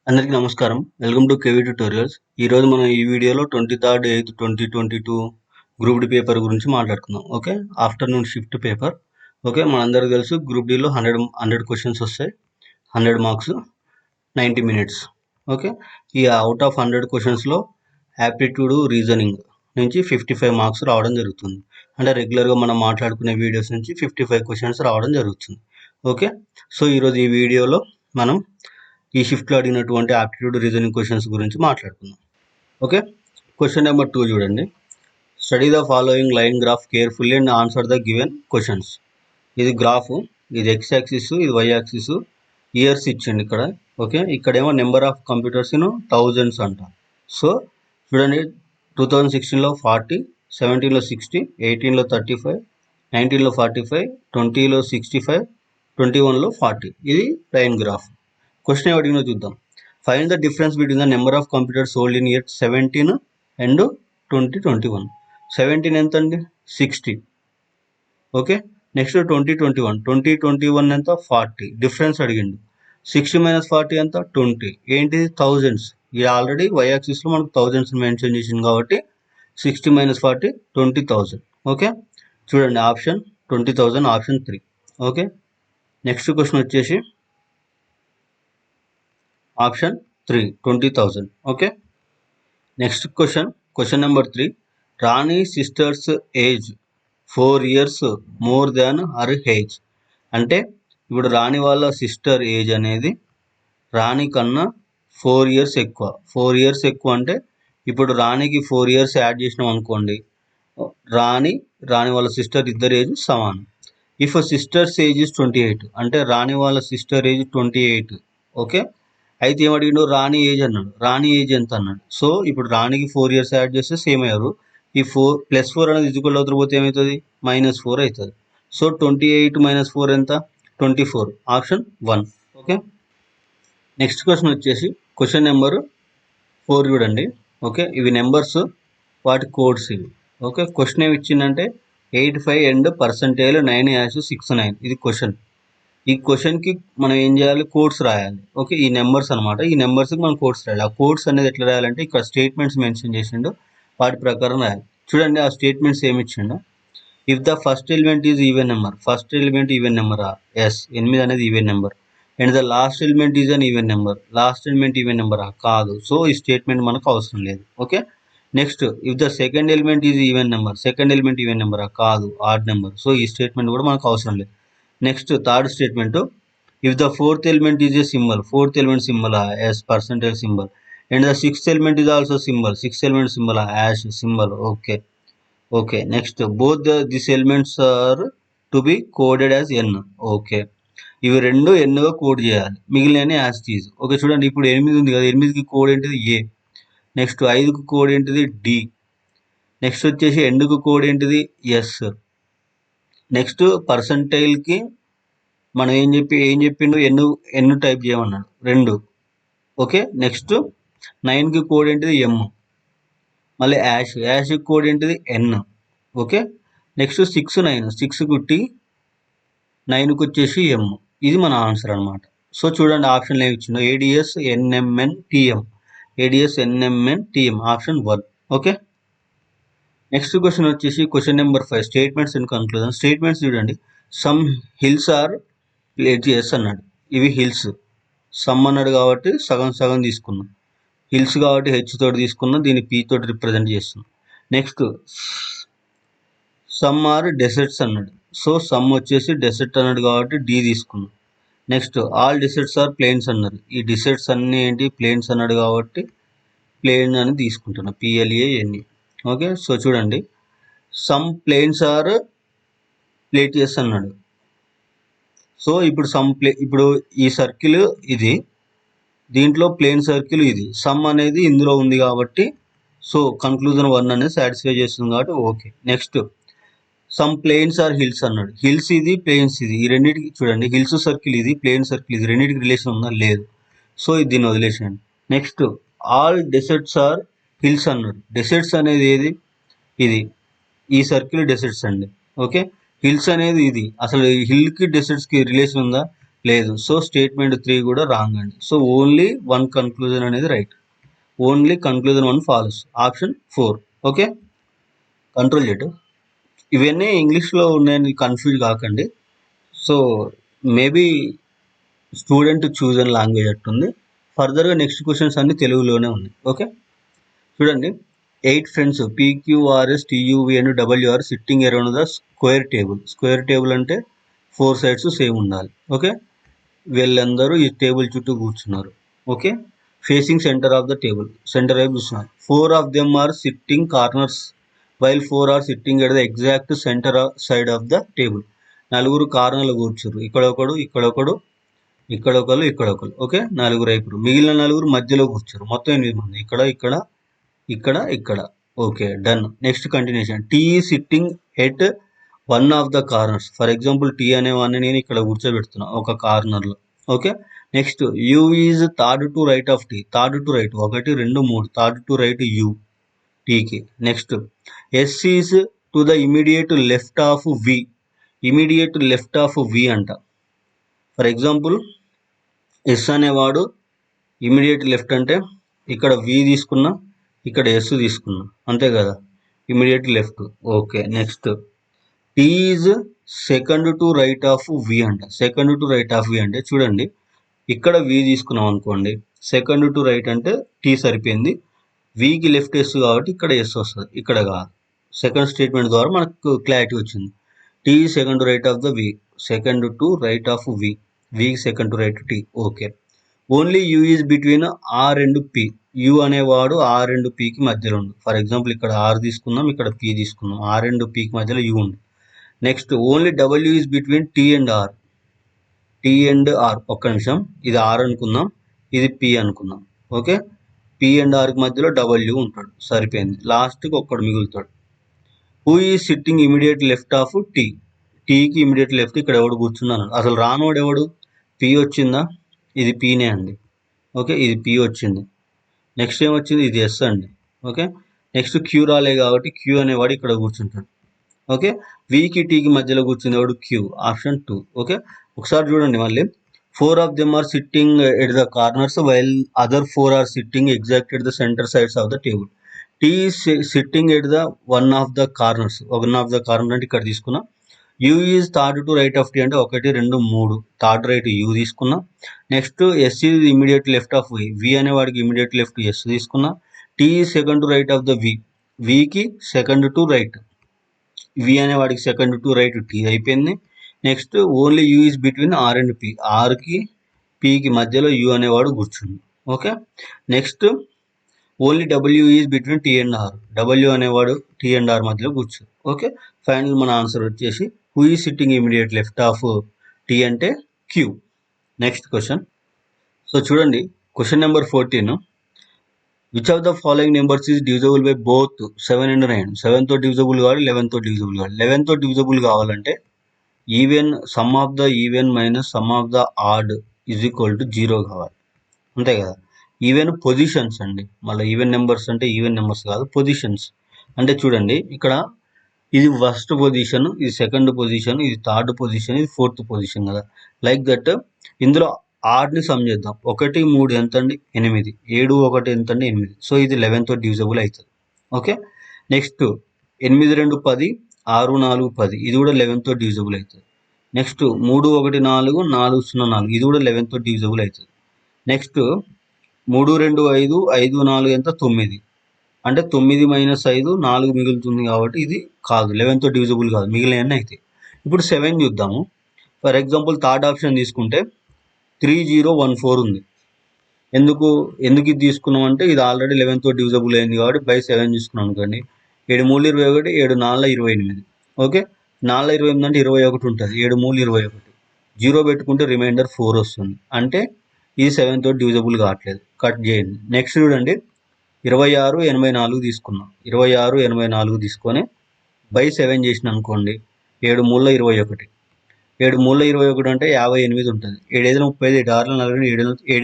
అందరికీ నమస్కారం. Welcome to KV tutorials. ఈరోజు మనం ఈ వీడియోలో 23/8/2022 గ్రూప్ డి పేపర్ గురించి మాట్లాడుకుందాం. Okay, afternoon shift paper. Okay, మనందరికీ తెలుసు గ్రూప్ డిలో 100 క్వశ్చన్స్ వస్తాయి. 100 మార్క్స్, 90 మినిట్స్. ఓకే, ఈ అవుట్ ఆఫ్ 100 క్వశ్చన్స్లో యాప్టిట్యూడ్ రీజనింగ్ నుంచి 55 మార్క్స్ రావడం జరుగుతుంది. అంటే రెగ్యులర్గా మనం మాట్లాడుకునే వీడియోస్ నుంచి 55 క్వశ్చన్స్ రావడం జరుగుతుంది. ఓకే, సో ఈరోజు ఈ వీడియోలో మనం ఈ షిఫ్ట్లో అడిగినటువంటి ఆప్టిట్యూడ్ రీజనింగ్ క్వశ్చన్స్ గురించి మాట్లాడుకుందాం. ఓకే, క్వశ్చన్ నెంబర్ 2 చూడండి. Study the following line graph carefully and answer the given questions. ఇది గ్రాఫ్, ఇది ఎక్స్ యాక్సిస్, ఇది వై యాక్సిస్, ఇయర్స్ ఇచ్చింది ఇక్కడ. ఓకే, ఇక్కడేమో నెంబర్ ఆఫ్ కంప్యూటర్స్ థౌజండ్స్ అంట. సో చూడండి, 2016లో 40, 17లో 60, 18లో 35, 19లో 45, 20లో 65, 21లో 40. ఇది లైన్ గ్రాఫ్. క్వశ్చన్ అడిగినా చూద్దాం. Find the difference between the number of computers sold in year 17 and 2021. 17 ఎంత అండి? 60. ఓకే, నెక్స్ట్ 2021 ఎంత? 40. డిఫరెన్స్ అడిగిండు. 60 - 40 ఎంత? 20. ఏంటిది? థౌజండ్స్. ఇది ఆల్రెడీ వై యాక్సిస్లో మనకు థౌజండ్స్ మెన్షన్ చేసింది కాబట్టి 60 - 40 20,000. ఓకే, చూడండి option 20,000, option 3. Okay, next question వచ్చేసి option 3 20,000. Okay, next question number 3. Rani sister's age 4 years more than her age. అంటే ఇప్పుడు రాణి వాళ్ళ సిస్టర్ ఏజ్ అనేది రాణి కన్నా 4 years ఎక్కువ. 4 years ఎక్కువ అంటే ఇప్పుడు రాణికి 4 years యాడ్ చేసినాం అనుకోండి, రాణి వాళ్ళ సిస్టర్ ఇద్దరు ఏజ్ సమానం. ఇఫ్ సిస్టర్స్ ఏజ్ ఇస్ 28 అంటే రాణి వాళ్ళ సిస్టర్ ఏజ్ 28. ఓకే, అయితే ఏమడిగిండు? రాణి ఏజ్ అన్నాడు. రాణి ఏజ్ ఎంత అన్నాడు. సో ఇప్పుడు రాణికి 4 years యాడ్ చేస్తే సేమ్ అయ్యారు. ఈ 4 + 4 అనేది ఈక్వల్ అవుతారు, పోతే ఏమవుతుంది? -4 అవుతుంది. సో 28 - 4 ఎంత? 24. ఆప్షన్ 1. ఓకే, నెక్స్ట్ క్వశ్చన్ వచ్చేసి క్వశ్చన్ నెంబర్ 4 చూడండి. ఓకే, ఇవి నెంబర్స్, వాటి కోడ్స్ ఇవి. ఓకే, క్వశ్చన్ ఏమి ఇచ్చిందంటే 85 అండ్ %9#69. ఇది క్వశ్చన్. ఈ క్వశ్చన్కి మనం ఏం చేయాలి? కోడ్స్ రాయాలి. ఓకే, ఈ నెంబర్స్ అనమాట. ఈ నెంబర్స్కి మనం కోడ్స్ రాయాలి. ఆ కోడ్స్ అనేది ఎట్లా రాయాలంటే ఇక్కడ స్టేట్మెంట్స్ మెన్షన్ చేసిండు, వాటి ప్రకారం రాయాలి. చూడండి ఆ స్టేట్మెంట్స్ ఏమి ఇచ్చిండు. If the first element is even number, first element even నెంబరా? ఎస్, 8 అనేది even number. And the last element is an even number, last element even నెంబరా? కాదు. సో ఈ స్టేట్మెంట్ మనకు అవసరం లేదు. Okay, next if the second element is even number, second element even నెంబరా? కాదు, ఆడ్ నెంబర్. సో ఈ స్టేట్మెంట్ కూడా మనకు అవసరం లేదు. Next third statement, if the fourth element is a symbol, fourth element సింబలా? Yes, percentage symbol. And the sixth element is also symbol, sixth element సింబలా? Hash symbol. Okay, okay, next both this elements are to be coded as N. Okay, ఇవి రెండు ఎన్గా code చేయాలి, మిగిలిన as tease. Okay, చూడండి ఇప్పుడు 8 ఉంది కదా, 8కి code ఏంటిది? ఏ. నెక్స్ట్ 5కు కోడ్ ఏంటిది? డి. నెక్స్ట్ వచ్చేసి ఎండ్కు కోడ్ ఏంటిది? ఎస్. నెక్స్ట్ పర్సంటైల్కి మనం ఏం చెప్పిండు? ఎన్ను టైప్ చేయమన్నాడు, 2. ఓకే, నెక్స్ట్ 9కి కోడ్ ఏంటిది? ఎమ్. మళ్ళీ యాష్కి కోడ్ ఏంటిది? ఎన్. Okay, next 6, 9. 6కు టీ, 9కు వచ్చేసి ఎమ్. ఇది మన ఆన్సర్ అనమాట. సో చూడండి ఆప్షన్లు ఏమి ఇచ్చిందో. ADS NMN TM, ADS NMN TM, option 1. Okay, next question వచ్చేసి question number 5. Statements and conclusion. Statements చూడండి. సమ్ హిల్స్ ఆర్ ప్లేజెస్ అన్నాడు. ఇవి హిల్స్. సమ్ అన్నాడు కాబట్టి సగం సగం తీసుకున్నాం. హిల్స్ కాబట్టి హెచ్ తోటి తీసుకున్నాం, దీన్ని పీ తోటి రిప్రజెంట్ చేస్తున్నాం. నెక్స్ట్ సమ్ ఆర్ డెసర్ట్స్ అన్నాడు. సో సమ్ వచ్చేసి డెసర్ట్ అన్నాడు కాబట్టి డి తీసుకున్నాం. Next all deserts are plains అన్నారు. ఈ డెసర్ట్స్ అన్నీ ఏంటి? ప్లేన్స్ అన్నాడు కాబట్టి ప్లేన్ అని తీసుకుంటున్నాం, PLANE. ఓకే, సో చూడండి సమ్ ప్లేన్స్ ఆర్ ప్లేటియస్ అన్నాడు. సో ఇప్పుడు ఇప్పుడు ఈ సర్కిల్ ఇది, దీంట్లో ప్లేన్ సర్కిల్ ఇది, సమ్ అనేది ఇందులో ఉంది కాబట్టి సో కన్క్లూజన్ 1 అనేది సాటిస్ఫై చేస్తుంది కాబట్టి okay. Next some plains are hills అన్నాడు. హిల్స్ ఇది, ప్లేన్స్ ఇది, ఈ రెండింటికి చూడండి, హిల్స్ సర్కిల్ ఇది, ప్లేన్ సర్కిల్ ఇది, రెండింటికి రిలేషన్ ఉందా? లేదు. సో దీన్ని వదిలేసేయండి. Next all deserts are hills అన్నాడు. డెసర్ట్స్ అనేది ఏది? ఇది, ఈ సర్కిల్ డెసర్ట్స్ అండి. ఓకే, హిల్స్ అనేది ఇది. అసలు హిల్కి డెసర్ట్స్కి రిలేషన్ ఉందా? లేదు. సో స్టేట్మెంట్ 3 కూడా రాంగ్ అండి. సో ఓన్లీ వన్ కన్క్లూజన్ అనేది right. Only conclusion 1 false. Option 4. Okay, control చేయటు. ఇవన్నీ ఇంగ్లీష్లో ఉన్నాయని కన్ఫ్యూజ్ కాకండి. సో మేబీ స్టూడెంట్ చూజ్ అని లాంగ్వేజ్ అట్టుంది. ఫర్దర్గా నెక్స్ట్ క్వశ్చన్స్ అన్ని తెలుగులోనే ఉన్నాయి. ఓకే, చూడండి. 8 friends PQRS TUV and WR sitting around the square table. Square table అంటే 4 సైడ్స్ సేమ్ ఉండాలి. ఓకే, వీళ్ళందరూ ఈ టేబుల్ చుట్టూ కూర్చున్నారు. Okay, facing centre of the table, centre వైపు చూస్తున్నారు. 4 of them are sitting corners while 4 are sitting at the exact centre side of the table. నలుగురు కార్నర్లు కూర్చురు. ఇక్కడొకడు, ఇక్కడొకడు, ఇక్కడొకరు, ఇక్కడొకరు. ఓకే, నలుగురు అయిపోరు. మిగిలిన నలుగురు మధ్యలో కూర్చోరు. మొత్తం 8 మంది. ఇక్కడ ఇక్కడ ఇక్కడ ఇక్కడ. Okay, done. Next continuation. T sitting at one of the corners. For example T అనే వాడిని నేను ఇక్కడ కూర్చోబెడుతున్నా ఒక కార్నర్లో. Okay, next U is third to right of T. Third to right 1 2 3. Third to right U టీకి. Next S is to the immediate left of V. Immediate left of V అంట. For example S అనేవాడు immediate left అంటే ఇక్కడ V తీసుకున్నా, ఇక్కడ yes తీసుకున్నా, అంతే కదా, immediate left. Okay, next T is second to right of V అంట. Second to right of V అంటే చూడండి, ఇక్కడ వి తీసుకున్నాం అనుకోండి, సెకండ్ టు రైట్ అంటే టీ సరిపోయింది. వికి లెఫ్ట్ ఎస్ కాబట్టి ఇక్కడ ఎస్ వస్తుంది, ఇక్కడ కాదు. సెకండ్ స్టేట్మెంట్ ద్వారా మనకు క్లారిటీ వచ్చింది. T second to right of the V. Second to right of V. V second to right T. Okay, only U is between R and P. U అనేవాడు R and పికి మధ్యలో ఉంది. For example ఇక్కడ are తీసుకుందాం, ఇక్కడ P తీసుకుందాం. Are and పికి మధ్యలో యూ ఉంది. Next only W is between T and R. T and R, ఒక్క నిమిషం, ఇది ఆర్ అనుకుందాం, ఇది పి అనుకుందాం. ఓకే, పి అండ్ ఆర్కి మధ్యలో డబ్ల్యూ ఉంటాడు, సరిపోయింది. లాస్ట్కి ఒక్కడు మిగులుతాడు. Who is sitting immediate left of T. టీకి ఇమీడియట్ లెఫ్ట్ ఇక్కడ ఎవడు కూర్చున్నాను. అసలు రానోడు ఎవడు? పి వచ్చిందా? ఇది పీనే అండి. ఓకే, ఇది పి వచ్చింది. నెక్స్ట్ ఏం వచ్చింది? ఇది ఎస్ అండి. ఓకే, నెక్స్ట్ క్యూ రాలే కాబట్టి క్యూ అనేవాడు ఇక్కడ కూర్చుంటాడు. ఓకే, వికి టీకి మధ్యలో కూర్చుంది ఎవడు? క్యూ. ఆప్షన్ 2. ఓకే, ఒకసారి చూడండి మళ్ళీ. 4 of them are sitting at the corners while other 4 are sitting exact at the centre sides of the table. T sitting at the one of the corners. One of the corner అంటే ఇక్కడ తీసుకున్నా. U is third to right of T అంటే 1 2 3. Third right U తీసుకున్నా. Next S is immediate left of V. V అనేవాడికి immediate left S తీసుకున్నా. T second to right of the V. వికి second to right. V అనేవాడికి second to right T అయిపోయింది. Next only U is between R and P. ఆర్కి పికి మధ్యలో U అనేవాడు కూర్చుంది. Okay, next only W is between T and R. W అనేవాడు T and R మధ్యలో కూర్చు. ఓకే, ఫైనల్ మన ఆన్సర్ వచ్చేసి who is sitting immediate left of T అంటే క్యూ. Next question. సో చూడండి, question number 14. Which of the following numbers is divisible by both 7 and 9. 7తో divisible కావాలి, 11తో డివిజబుల్ కావాలి. 11తో డివిజబుల్ కావాలంటే even sum of the even minus sum of the odd is equal to 0 కావాలి, అంతే కదా. ఈవెన్ పొజిషన్స్ అండి, మళ్ళీ ఈవెన్ నెంబర్స్ అంటే ఈవెన్ నెంబర్స్ కాదు, పొజిషన్స్. అంటే చూడండి, ఇక్కడ ఇది ఫస్ట్ పొజిషన్, ఇది సెకండ్ పొజిషన్, ఇది థర్డ్ పొజిషన్, ఇది ఫోర్త్ పొజిషన్ కదా. లైక్ దట్ ఇందులో ఆడ్ని సమ్ చేద్దాం. 1 3 ఎంత అండి? 8. 7 1 ఎంత అండి? 8. సో ఇది 11తో డివిజబుల్ అవుతుంది. Okay, next 8 2 10, 6 4 10. ఇది కూడా 11తో డివిజబుల్ అవుతుంది. నెక్స్ట్ 3 1 4, 4 0 4. ఇది కూడా 11తో డివిజబుల్ అవుతుంది. నెక్స్ట్ 3 2 5, 5 4 ఎంత? 9. అంటే 9 - 5 4 మిగులుతుంది కాబట్టి ఇది కాదు, 11తో డివిజబుల్ కాదు, మిగిలిన అయితే. ఇప్పుడు 7 చూద్దాము. ఫర్ ఎగ్జాంపుల్ థర్డ్ ఆప్షన్ తీసుకుంటే 3014 ఉంది. ఎందుకు ఇది తీసుకున్నాం అంటే ఇది ఆల్రెడీ 11తో డివిజబుల్ అయింది కాబట్టి బై 7 తీసుకున్నాం అనుకోండి. 7 3 21, 7 4 28. ఓకే, 4 28 అంటే 21 ఉంటుంది. 7 3 21. 0 పెట్టుకుంటే రిమైండర్ 4 వస్తుంది. అంటే ఇది 7తో డివిజబుల్ కావట్లేదు, కట్ చేయండి. నెక్స్ట్ చూడండి, 26 84 తీసుకున్నాం. 26 84 తీసుకొని బై 7 చేసిన అనుకోండి. 7 3 21. 7 3 21 అంటే 58 ఉంటుంది. 7 5 35, 7 6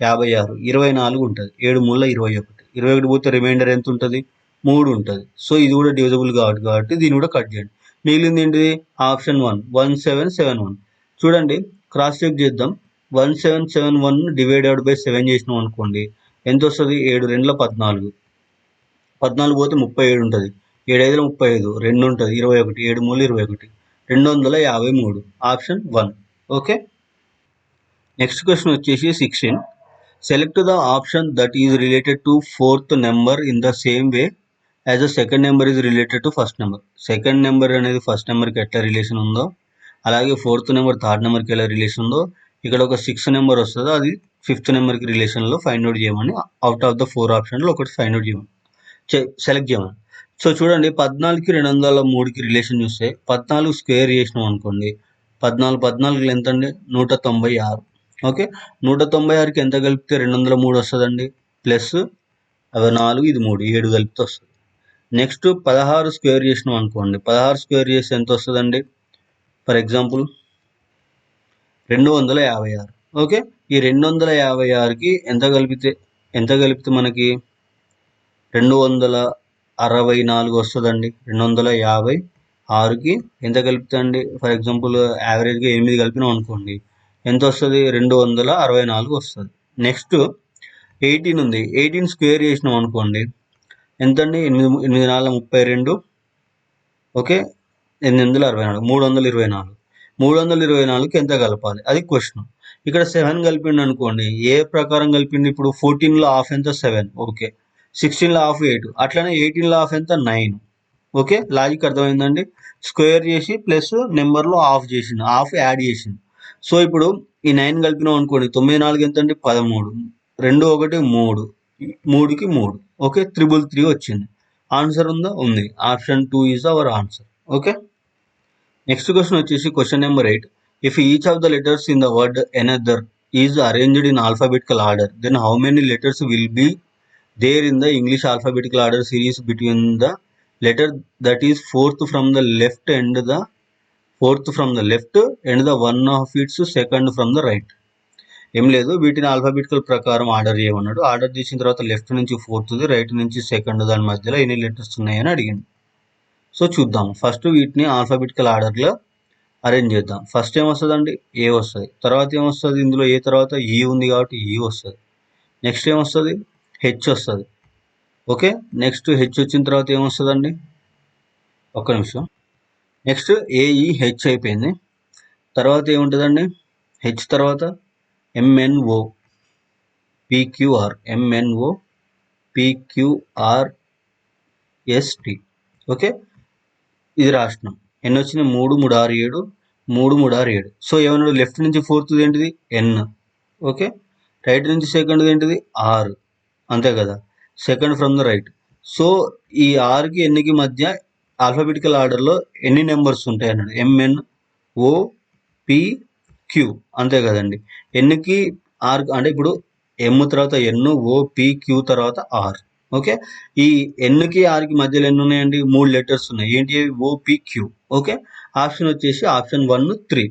40, 7 8 56, 24 ఉంటుంది. 7 3 21. 21 పోతే రిమైండర్ ఎంత ఉంటుంది? 3 ఉంటుంది. సో ఇది కూడా డివిజబుల్ కాబట్టి దీన్ని కూడా కట్ చేయండి. మిగిలింది ఏంటిది? ఆప్షన్ 1 1771. చూడండి, క్రాస్ చెక్ చేద్దాం. 1771 డివైడెడ్ బై 7 చేసినాం అనుకోండి, ఎంత వస్తుంది? 7 2 14, 14 పోతే 37 ఉంటుంది, 7 5 35, 2 ఉంటుంది 21, 7 3 21, 253. ఆప్షన్ 1. ఓకే. నెక్స్ట్ క్వశ్చన్ వచ్చేసి 16. Select the option that is related to fourth number in the same way as a second number is related to first number. Second number అనేది ఫస్ట్ నెంబర్కి ఎట్లా రిలేషన్ ఉందో, అలాగే ఫోర్త్ నెంబర్ థర్డ్ నెంబర్కి ఎలా relation ఉందో, ఇక్కడ ఒక 6 నెంబర్ వస్తుందో అది 5th నెంబర్కి రిలేషన్లో ఫైండ్ అవుట్ చేయమని, అవుట్ ఆఫ్ ద 4 ఆప్షన్లో ఒకటి ఫైండ్ అవుట్ చేయమని, సెలెక్ట్ చేయమని. సో చూడండి, 14కి 203కి రిలేషన్ చూస్తే 14 స్క్వేర్ చేసినాం అనుకోండి, 14 ఎంత అండి? 196. ఓకే, 196కి ఎంత కలిపితే 203 వస్తుందండి? ప్లస్ అవి 4, ఇది 3, 7 కలిపితే వస్తుంది. నెక్స్ట్ 16 స్క్వేర్ చేసినాం అనుకోండి, 16 స్క్వేర్ చేస్తే ఎంత వస్తుందండి? For example 256. ఓకే, ఈ 256కి ఎంత కలిపితే మనకి 264 వస్తుందండి. 256కి ఎంత కలిపితే అండి? ఫర్ ఎగ్జాంపుల్ యావరేజ్గా 8 కలిపినాం అనుకోండి, ఎంత వస్తుంది? 264 వస్తుంది. నెక్స్ట్ 18 ఉంది, 18 స్క్వేర్ చేసినాం అనుకోండి, ఎంత అండి? 8 4 32. ఓకే, 864, 324. 324కి ఎంత కలపాలి అది క్వశ్చన్. ఇక్కడ 7 కలిపిండి అనుకోండి, ఏ ప్రకారం కలిపిండి? ఇప్పుడు 14లో హాఫ్ ఎంత? 7. ఓకే, 16లో హాఫ్ 8, అట్లనే 18లో హాఫ్ ఎంత? 9. ఓకే, లాజిక్ అర్థమైందండి? స్క్వేర్ చేసి ప్లస్ నెంబర్లో హాఫ్ చేసిండు, హాఫ్ యాడ్ చేసిండు. సో ఇప్పుడు ఈ 9 కలిపినాం అనుకోండి, 9 4 ఎంత అండి? 13, 2 1 3, 3కి 3. ఓకే, 333 వచ్చింది. ఆన్సర్ ఉందా? ఉంది. Option 2 is our answer. Okay. Next question వచ్చేసి question number 8. If each of the letters in the word another is arranged in alphabetical order, then how many letters will be there in the English alphabetical order series between the letter that is fourth from the left and the one of its second from the right. ఏం లేదు, వీటిని alphabetical ప్రకారం order చేయమన్నాడు. Order చేసిన తర్వాత left నుంచి 4th, right నుంచి 2nd, దాని మధ్యలో ఎన్ని లెటర్స్ ఉన్నాయని అడిగింది. సో చూద్దాం. ఫస్ట్ వీటిని ఆల్ఫాబెటికల్ ఆర్డర్లో అరేంజ్ చేద్దాం. ఫస్ట్ ఏమొస్తుందండి? ఏ వస్తుంది. తర్వాత ఏమొస్తుంది? ఇందులో ఏ తర్వాత ఈ ఉంది కాబట్టి ఈ వస్తుంది. నెక్స్ట్ ఏమొస్తుంది? హెచ్ వస్తుంది. ఓకే, నెక్స్ట్ హెచ్ వచ్చిన తర్వాత ఏమొస్తుందండి? ఒక్క నిమిషం. నెక్స్ట్ ఏఈహెచ్ అయిపోయింది. తర్వాత ఏముంటుందండి? హెచ్ తర్వాత ఎంఎన్ఓ పిక్యూఆర్, ఎంఎన్ఓ పిక్యూఆర్ఎస్టి. ఓకే, ఇది రాసినాం. ఎన్ని వచ్చినాయి? 3 3 6 7, 3 3 6 7. సో ఏమన్నాడు? లెఫ్ట్ నుంచి 4th ఏంటిది? ఎన్. ఓకే, రైట్ నుంచి 2nd ఏంటిది? ఆర్. అంతే కదా, second from the right. So ఈ ఆర్కి ఎన్నికి మధ్య ఆల్ఫాబెటికల్ ఆర్డర్లో ఎన్ని నెంబర్స్ ఉంటాయి అన్నాడు? M N O P Q. అంతే కదండి. ఎన్కి ఆర్ అంటే ఇప్పుడు ఎమ్ తర్వాత ఎన్, ఓ పి క్యూ తర్వాత ఆర్. ఓకే, ఈ ఎన్కి ఆర్కి మధ్యలో ఎన్ని ఉన్నాయండి? 3 లెటర్స్ ఉన్నాయి. ఏంటి? O P Q. ఓకే, ఆప్షన్ వచ్చేసి ఆప్షన్ 1 3.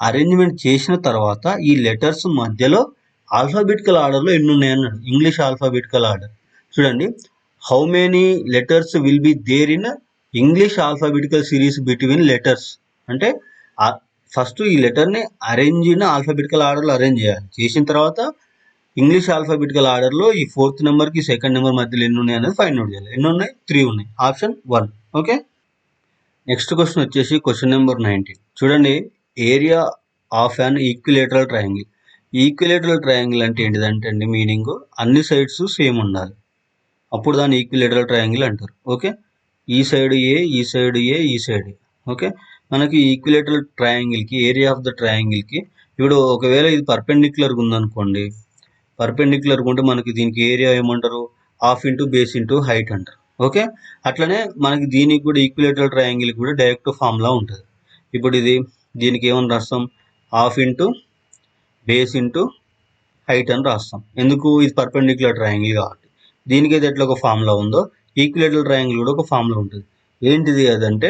అరేంజ్మెంట్ చేసిన తర్వాత ఈ లెటర్స్ మధ్యలో ఆల్ఫాబెటికల్ ఆర్డర్లో ఎన్ని ఉన్నాయి అన్నాడు. ఇంగ్లీష్ ఆల్ఫాబెటికల్ ఆర్డర్ చూడండి. How many letters will be there in English alphabetical series between letters అంటే ఫస్ట్ ఈ లెటర్ని అరేంజ్ ఇన్ ఆల్ఫాబెటికల్ ఆర్డర్లో అరేంజ్ చేయాలి. చేసిన తర్వాత ఇంగ్లీష్ ఆల్ఫాబెటికల్ ఆర్డర్లో ఈ 4th నెంబర్కి 2nd నెంబర్ మధ్యలో ఎన్ని ఉన్నాయి అనేది ఫైండ్ అవుట్ చేయాలి. ఎన్ని ఉన్నాయి? 3 ఉన్నాయి. ఆప్షన్ 1. ఓకే. నెక్స్ట్ క్వశ్చన్ వచ్చేసి క్వశ్చన్ నెంబర్ 19. చూడండి, area of an equilateral triangle. Equilateral triangle అంటే ఏంటిదంటే అండి, మీనింగ్ అన్ని సైడ్స్ సేమ్ ఉండాలి, అప్పుడు దాన్ని ఈక్విలేటరల్ ట్రయాంగిల్ అంటారు. ఓకే, ఈ సైడ్ ఏ, ఈ సైడ్ ఏ, ఈ సైడ్ ఏ. ఓకే, మనకి ఈక్విలేటరల్ ట్రయాంగిల్కి ఏరియా ఆఫ్ ద ట్రయాంగిల్కి ఇప్పుడు ఒకవేళ ఇది పర్పెండిక్యులర్గా ఉందనుకోండి, పర్పెండిక్యులర్గా ఉంటే మనకి దీనికి ఏరియా ఏమంటారు? Half into base into height అంటారు. ఓకే, అట్లనే మనకి దీనికి కూడా ఈక్విలేటరల్ ట్రయాంగిల్కి కూడా డైరెక్ట్ ఫార్ములా ఉంటుంది. ఇప్పుడు దీనికి ఏమని రాస్తాం? Half into base into height అని రాస్తాం. ఎందుకు? ఇది పర్పెండిక్యులర్ ట్రయాంగిల్ కాబట్టి. దీనికి అయితే ఎట్లా ఒక ఫార్ములా ఉందో ఈక్విలేటరల్ ట్రయాంగిల్ కూడా ఒక ఫార్ములా ఉంటుంది. ఏంటిది అదంటే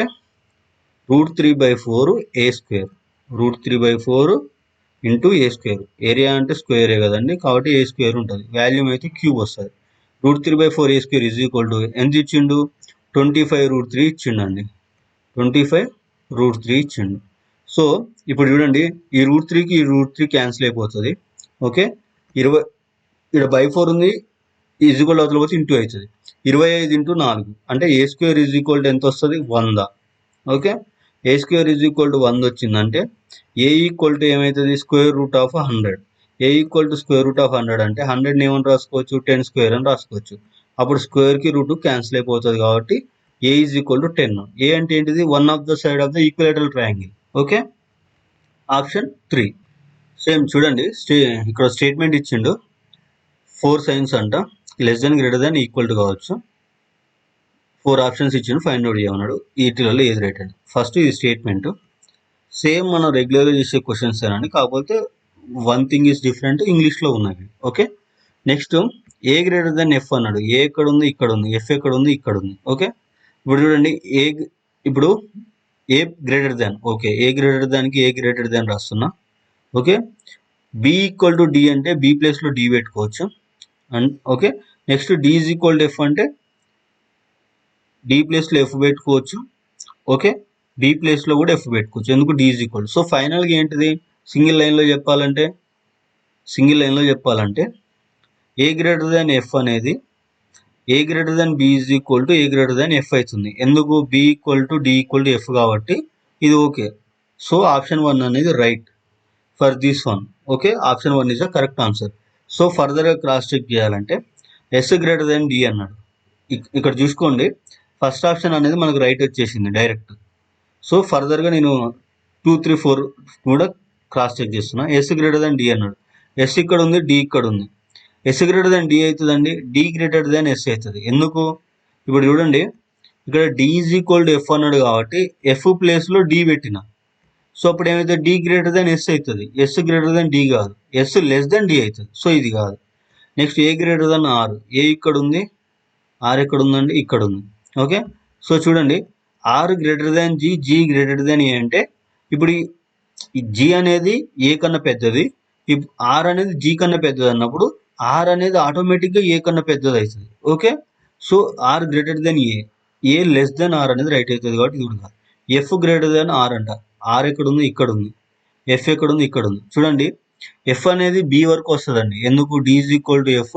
√3/4 ఏ square. √3/4 into A square. Area అంటే స్క్వేరే కదండి, కాబట్టి ఏ స్క్వేర్ ఉంటుంది. వాల్యూమ్ అయితే క్యూబ్ వస్తుంది. √3/4 ఏ స్క్వేర్ ఈజ్ ఈక్వల్ టు ఎంత ఇచ్చిండు? 25√3 ఇచ్చిండు అండి. 25√3 ఇచ్చిండు. సో ఇప్పుడు చూడండి, ఈ √3కి ఈ √3 క్యాన్సిల్ అయిపోతుంది. ఓకే, 20 ఇక్కడ బై 4 ఉంది, ఈజ్వల్ అవతల పోతే ఇంటూ అవుతుంది. 25 ఇంటూ 4 అంటే A square is equal to ఎంత వస్తుంది? 100. Okay, A square is equal to 100 వచ్చిందంటే ఏ ఈక్వల్ టు ఏమవుతుంది? Square root of 100. A equal to square root of 100 అంటే 100ని ఏమని రాసుకోవచ్చు? 10 స్క్వేర్ అని రాసుకోవచ్చు. అప్పుడు స్క్వేర్కి రూట్ క్యాన్సిల్ అయిపోతుంది కాబట్టి ఏ ఈజ్ ఈక్వల్ టు 10. ఏ అంటే ఏంటిది? One of the side of the equilateral triangle. Okay, option 3. Same చూడండి, ఇక్కడ స్టేట్మెంట్ ఇచ్చిండు 4 సైన్స్ అంట, less than greater than equal to కావచ్చు. 4 ఆప్షన్స్ ఇచ్చిండు, ఫైండ్ అవుట్ చేయమన్నాడు. వీటిలలో ఏది రైట్ అండి? ఫస్ట్ ఇది స్టేట్మెంట్, సేమ్ మనం రెగ్యులర్గా చేసే క్వశ్చన్స్ ఏనండి, కాకపోతే వన్ థింగ్ ఈజ్ డిఫరెంట్, ఇంగ్లీష్లో ఉన్నవి. Okay, next A greater than F అన్నాడు. ఏ ఎక్కడ ఉంది? ఇక్కడ ఉంది. ఎఫ్ ఎక్కడ ఉంది? ఇక్కడ ఉంది. ఓకే, ఇప్పుడు చూడండి, ఇప్పుడు A greater than, okay, A greater దాన్కి ఏ గ్రేటర్ దాన్ రాస్తున్నా. Okay, B equal to D అంటే బి ప్లేస్లో డి పెట్టుకోవచ్చు. And okay, next D is equal to F అంటే డి ప్లేస్లో ఎఫ్ పెట్టుకోవచ్చు. ఓకే, డి ప్లేస్లో కూడా ఎఫ్ పెట్టుకోవచ్చు, ఎందుకు? D is equal. సో ఫైనల్గా ఏంటిది? సింగిల్ లైన్లో చెప్పాలంటే ఏ గ్రేటర్ దాన్ ఎఫ్ అనేది A greater than B is equal to A greater than F అవుతుంది. ఎందుకు? B equal to D equal to F కాబట్టి ఇది ఓకే. సో ఆప్షన్ 1 అనేది right for this one. Okay, option 1 is the correct answer. So ఫర్దర్గా cross check చేయాలంటే S greater than D అన్నాడు. ఇక్కడ చూసుకోండి, ఫస్ట్ ఆప్షన్ అనేది మనకు రైట్ వచ్చేసింది డైరెక్ట్. సో ఫర్దర్గా నేను 2, 3, 4 కూడా క్రాస్ చెక్ చేస్తున్నా. ఎస్ గ్రేటర్ దాన్ డి అన్నాడు. ఎస్ ఇక్కడ ఉంది, డి ఇక్కడ ఉంది. ఎస్ గ్రేటర్ దాన్ డి అవుతుందండి, డి గ్రేటర్ దాన్ ఎస్ అవుతుంది. ఎందుకు? ఇప్పుడు చూడండి, ఇక్కడ D is equal to F అన్నాడు కాబట్టి ఎఫ్ ప్లేస్లో డి పెట్టిన. సో అప్పుడు ఏమైతే? డి గ్రేటర్ దాన్ ఎస్ అవుతుంది. ఎస్ గ్రేటర్ దాన్ డి కాదు, ఎస్ లెస్ దాన్ డి అవుతుంది. సో ఇది కాదు. Next A greater than R. ఏ ఇక్కడ ఉంది, ఆర్ ఎక్కడ ఉందండి? ఇక్కడ ఉంది. ఓకే, సో చూడండి, R greater than G, G greater than A అంటే ఇప్పుడు ఈ జీ అనేది ఏ కన్నా పెద్దది, ఆర్ అనేది జీ కన్నా పెద్దది అన్నప్పుడు ఆర్ అనేది ఆటోమేటిక్గా ఏ కన్నా పెద్దది అవుతుంది. Okay, so R greater than A less than R అనేది రైట్ అవుతుంది కాబట్టి ఇది కూడా. ఎఫ్ గ్రేటర్ దెన్ ఆర్ అంట. ఆర్ ఎక్కడ ఉంది? ఇక్కడ ఉంది. ఎఫ్ ఎక్కడ ఉంది? ఇక్కడ ఉంది. చూడండి, ఎఫ్ అనేది బి వరకు వస్తుందండి, ఎందుకు? D is equal to F,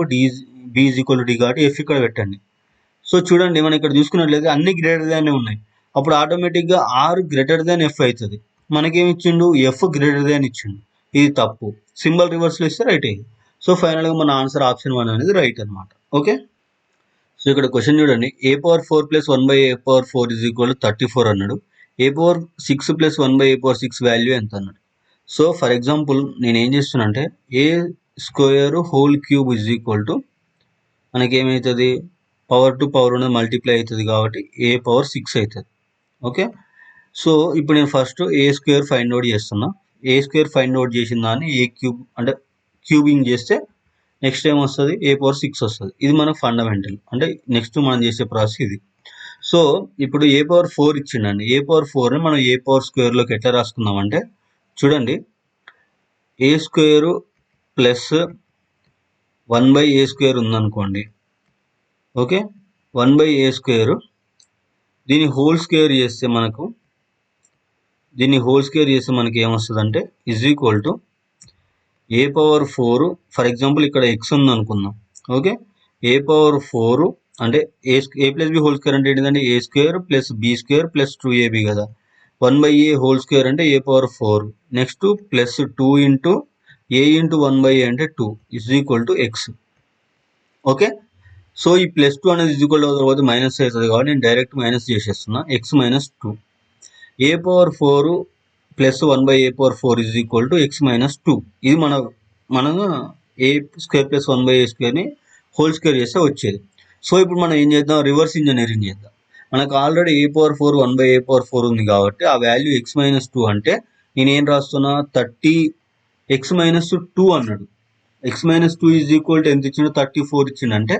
B is equal to D కాబట్టి ఎఫ్ ఇక్కడ పెట్టండి. సో చూడండి, మనం ఇక్కడ చూసుకున్నట్లయితే అన్ని గ్రేటర్ దాన్ ఉన్నాయి, అప్పుడు ఆటోమేటిక్గా ఆర్ గ్రేటర్ దాన్ ఎఫ్ అవుతుంది. మనకేమి ఇచ్చిండు? ఎఫ్ గ్రేటర్ దాన్ ఇచ్చిండు. ఇది తప్పు. సింబల్ రివర్స్లో ఇస్తే రైట్ అయ్యింది. సో ఫైనల్గా మన ఆన్సర్ ఆప్షన్ 1 అనేది రైట్ అనమాట. ఓకే, సో ఇక్కడ క్వశ్చన్ చూడండి, A power 4 plus 1 by A power 4 is equal to 34 అన్నాడు. A power 6 plus 1 by A power 6 value ఎంత అన్నాడు. సో ఫర్ ఎగ్జాంపుల్ నేను ఏం చేస్తున్నా అంటే A square whole cube is equal to మనకి ఏమవుతుంది? పవర్ టు పవర్ అనేది మల్టిప్లై అవుతుంది కాబట్టి ఏ పవర్ 6 అవుతుంది. ఓకే, సో ఇప్పుడు నేను ఫస్ట్ ఏ స్క్వేర్ ఫైండ్ అవుట్ చేస్తున్నా. ఏ స్క్వేర్ ఫైండ్ అవుట్ చేసిన దాన్ని ఏ క్యూబ్ అంటే క్యూబింగ్ చేస్తే నెక్స్ట్ ఏం వస్తుంది? ఏ పవర్ 6 వస్తుంది. ఇది మనకు ఫండమెంటల్, అంటే నెక్స్ట్ మనం చేసే ప్రాసెస్ ఇది. సో ఇప్పుడు ఏ పవర్ 4 ఇచ్చిండండి. ఏ పవర్ 4ని మనం ఏ పవర్ స్క్వేర్లోకి ఎట్లా రాసుకుందామంటే చూడండి, A square plus 1 by A square ఉందనుకోండి. ఓకే, 1 బై ఏ స్క్వేరు దీన్ని హోల్ స్క్వేర్ చేస్తే మనకి ఏమొస్తుందంటే is equal to A power 4. For example ఇక్కడ ఎక్స్ ఉంది అనుకుందాం. ఓకే, ఏ పవర్ 4 అంటే A plus B whole square అంటే ఏంటంటే A square plus B square plus 2ab కదా. 1 బై ఏ హోల్ స్క్వేర్ అంటే A power 4. Next plus 2 into A into 1 by A అంటే 2 is equal to X. Okay, so ఈ plus 2 అనేది is equal to తర్వాత minus అవుతుంది కాబట్టి నేను direct minus చేసేస్తున్నా. X minus 2. A power 4 plus 1 by A power 4 is equal to X minus 2. ఇది మనం A square plus 1 by A స్క్వేర్ని హోల్ స్క్వేర్ చేస్తే వచ్చేది. సో ఇప్పుడు మనం ఏం చేద్దాం? రివర్స్ ఇంజనీరింగ్ చేద్దాం. మనకు already A power 4 1 by A power 4 ఉంది కాబట్టి ఆ వాల్యూ ఎక్స్ మైనస్ 2 అంటే నేనేం రాస్తున్నా? 30 ఎక్స్ మైనస్ 2 అన్నాడు. X minus 2 is equal to ఎంత ఇచ్చిండు? 34 ఇచ్చిండు. అంటే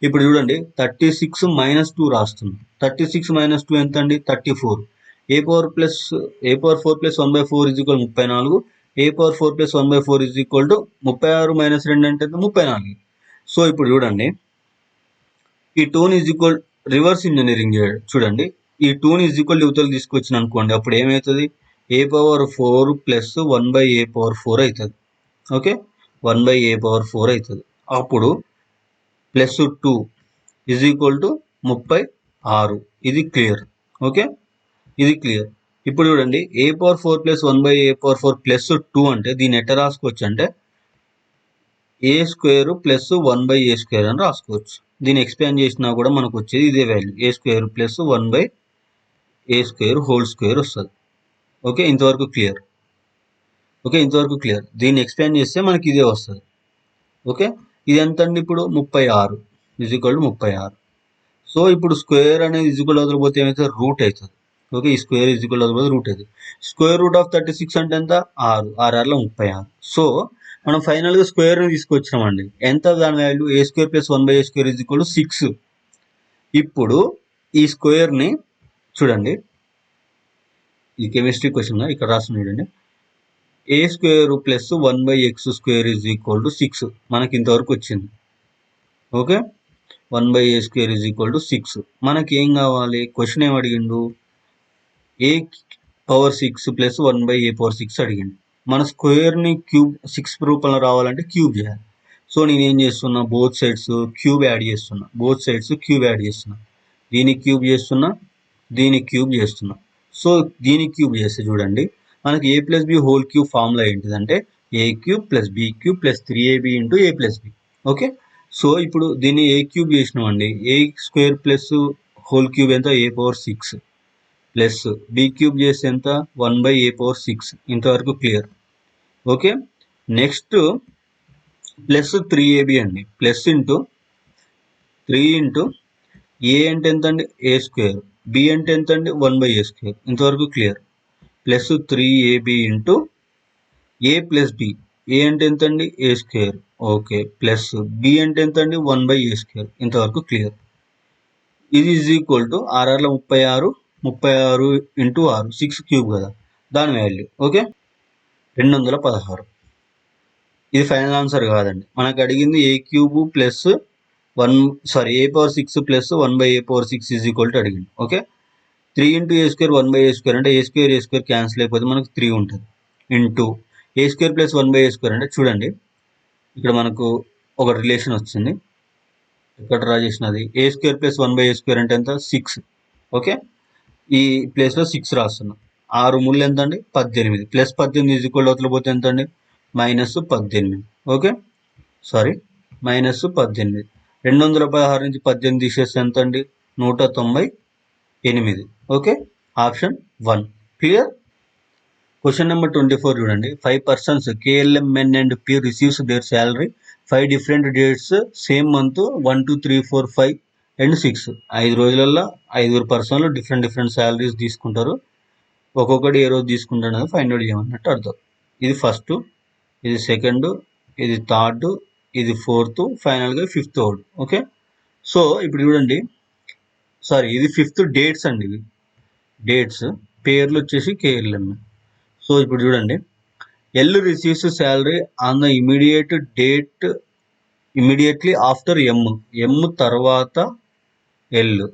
ఇప్పుడు చూడండి 36 మైనస్ 2 రాస్తున్నాం. 36 మైనస్ 2 ఎంత అండి? 34. A power 4 plus 1 by 4 is equal 34. A power 4 plus 1 by 4 is equal to 36 minus 2 అంటే 34. సో ఇప్పుడు చూడండి, ఈ 2ని ఈజ్ ఈక్వల్ రివర్స్ ఇంజనీరింగ్ చూడండి, ఈ 2ని ఈజ్ ఈక్వల్ యువతలు తీసుకొచ్చిన అనుకోండి, అప్పుడు ఏమవుతుంది? A power 4 plus 1 by A power 4 అవుతుంది. ఓకే, 1 బై ఏ పవర్ 4 అవుతుంది. అప్పుడు ప్లస్ 2 ఈజ్ ఈక్వల్ టు 36. ఇది క్లియర్. ఓకే, ఇది క్లియర్. ఇప్పుడు చూడండి, A power 4 plus 1 by A power 4 plus 2 అంటే దీన్ని ఎట్లా రాసుకోవచ్చు అంటే A square plus 1 by A square అని రాసుకోవచ్చు. దీన్ని ఎక్స్పాండ్ చేసినా కూడా మనకు వచ్చేది ఇదే value, A square plus 1 by A square whole square వస్తుంది. ఓకే, ఇంతవరకు క్లియర్. ఓకే, ఇంతవరకు క్లియర్. దీన్ని ఎక్స్పాండ్ చేస్తే మనకి ఇదే వస్తుంది. ఓకే, ఇది ఎంత అండి ఇప్పుడు 36 ఈజ్ ఈక్వల్ టు 36. సో ఇప్పుడు స్క్వేర్ అనేది ఈజ్వల్ వదిలిపోతే ఏమైతే రూట్ అవుతుంది. ఓకే, ఈ స్క్వేర్ ఈజ్వల్ వదిలిపోతే రూట్ అవుతుంది. స్క్వేర్ రూట్ ఆఫ్ 36 అంటే ఎంత 6, 6 36. సో మనం ఫైనల్గా స్క్వేర్ని తీసుకొచ్చినామండి. ఎంత దాని value A square plus 1 by A square is equal to 6. ఇప్పుడు ఈ స్క్వేర్ని చూడండి, ఈ కెమిస్ట్రీ క్వశ్చన్ ఇక్కడ రాస్తుంది చూడండి, A square plus 1 by X square is equal to 6 మనకి ఇంతవరకు వచ్చింది. Okay, 1 by A square is equal to 6. మనకి ఏం కావాలి, క్వశ్చన్ ఏం అడిగిండు, A power 6 plus 1 by A power 6 అడిగిండు. మన స్క్వేర్ని క్యూబ్ 6 రూపంలో రావాలంటే క్యూబ్ చేయాలి. సో నేనేం చేస్తున్నా, బోత్ సైడ్స్ క్యూబ్ యాడ్ చేస్తున్నా, బోత్ సైడ్స్ క్యూబ్ యాడ్ చేస్తున్నా, దీన్ని క్యూబ్ చేస్తున్నా, దీన్ని క్యూబ్ చేస్తున్నా. సో దీన్ని క్యూబ్ చేస్తే చూడండి, మనకి A plus B whole cube formula ఏంటిదంటే A cube plus B cube plus 3ab into A plus B. Okay, so ఇప్పుడు దీన్ని ఏ క్యూబ్ చేసినామండి, A square plus whole cube ఎంత A power 6 plus B cube చేస్తే ఎంత 1 by A power 6. ఇంతవరకు clear. Okay, next plus 3ab అండి, plus into 3 into ఏ అంటే ఎంత అండి ఏ స్క్వేర్, బి అంటే ఎంత అండి 1 బై ఏ స్క్వేర్. ఇంతవరకు clear. Plus 3ab into A plus B, ఏ అంటే ఎంత అండి ఏ స్క్వేర్. ఓకే, ప్లస్ బి అంటే ఎంత అండి 1 బై ఏ స్క్వేర్. ఇంతవరకు క్లియర్. ఇది is equal to 6 36, 36 into 6 6 cube కదా, దాని వాల్యూ. ఓకే, 216. ఇది ఫైనల్ ఆన్సర్ కాదండి, మనకు అడిగింది A cube plus 1 A power 6 plus 1 by A power 6 is equal to అడిగింది. Okay, 3 into A square 1 by A square అంటే ఏ స్క్వేర్ క్యాన్సిల్ అయిపోతే మనకు 3 ఉంటుంది. Into A square plus 1 by A square అంటే చూడండి, ఇక్కడ మనకు ఒక రిలేషన్ వచ్చింది. ఇక్కడ డ్రా చేసినది A square plus 1 by A square అంటే ఎంత 6. ఓకే, ఈ ప్లేస్లో 6 రాస్తున్నాం. 6 ముళ్ళు ఎంత అండి 18, ప్లస్ 18 ఈజ్ ఈక్వల్ అవతల పోతే ఎంత అండి మైనస్ 18. Okay, sorry minus 18. 216 నుంచి 18 తీసేస్తే ఎంత అండి 198. Okay, option 1 clear. Question number 24 చూడండి, 5 persons KLM men and P receives their salary 5 different dates same month 1 2 3 4 5 and 6. 5 రోజులలో 5 పర్సన్లు డిఫరెంట్ శాలరీస్ తీసుకుంటారు. ఒక్కొక్కటి ఏ రోజు తీసుకుంటారు ఫైండ్ అవుట్ చేయమన్నట్టు అర్థం. ఇది ఫస్ట్, ఇది సెకండ్, ఇది థర్డ్, ఇది ఫోర్త్, ఫైనల్గా 5th అవుట్. ఓకే, సో ఇప్పుడు చూడండి, సారీ ఇది 5th డేట్స్ అండి, ఇవి డేట్స్, పేర్లు వచ్చేసి KLM. సో ఇప్పుడు చూడండి, L receives salary on the immediately after M తర్వాత ఎల్.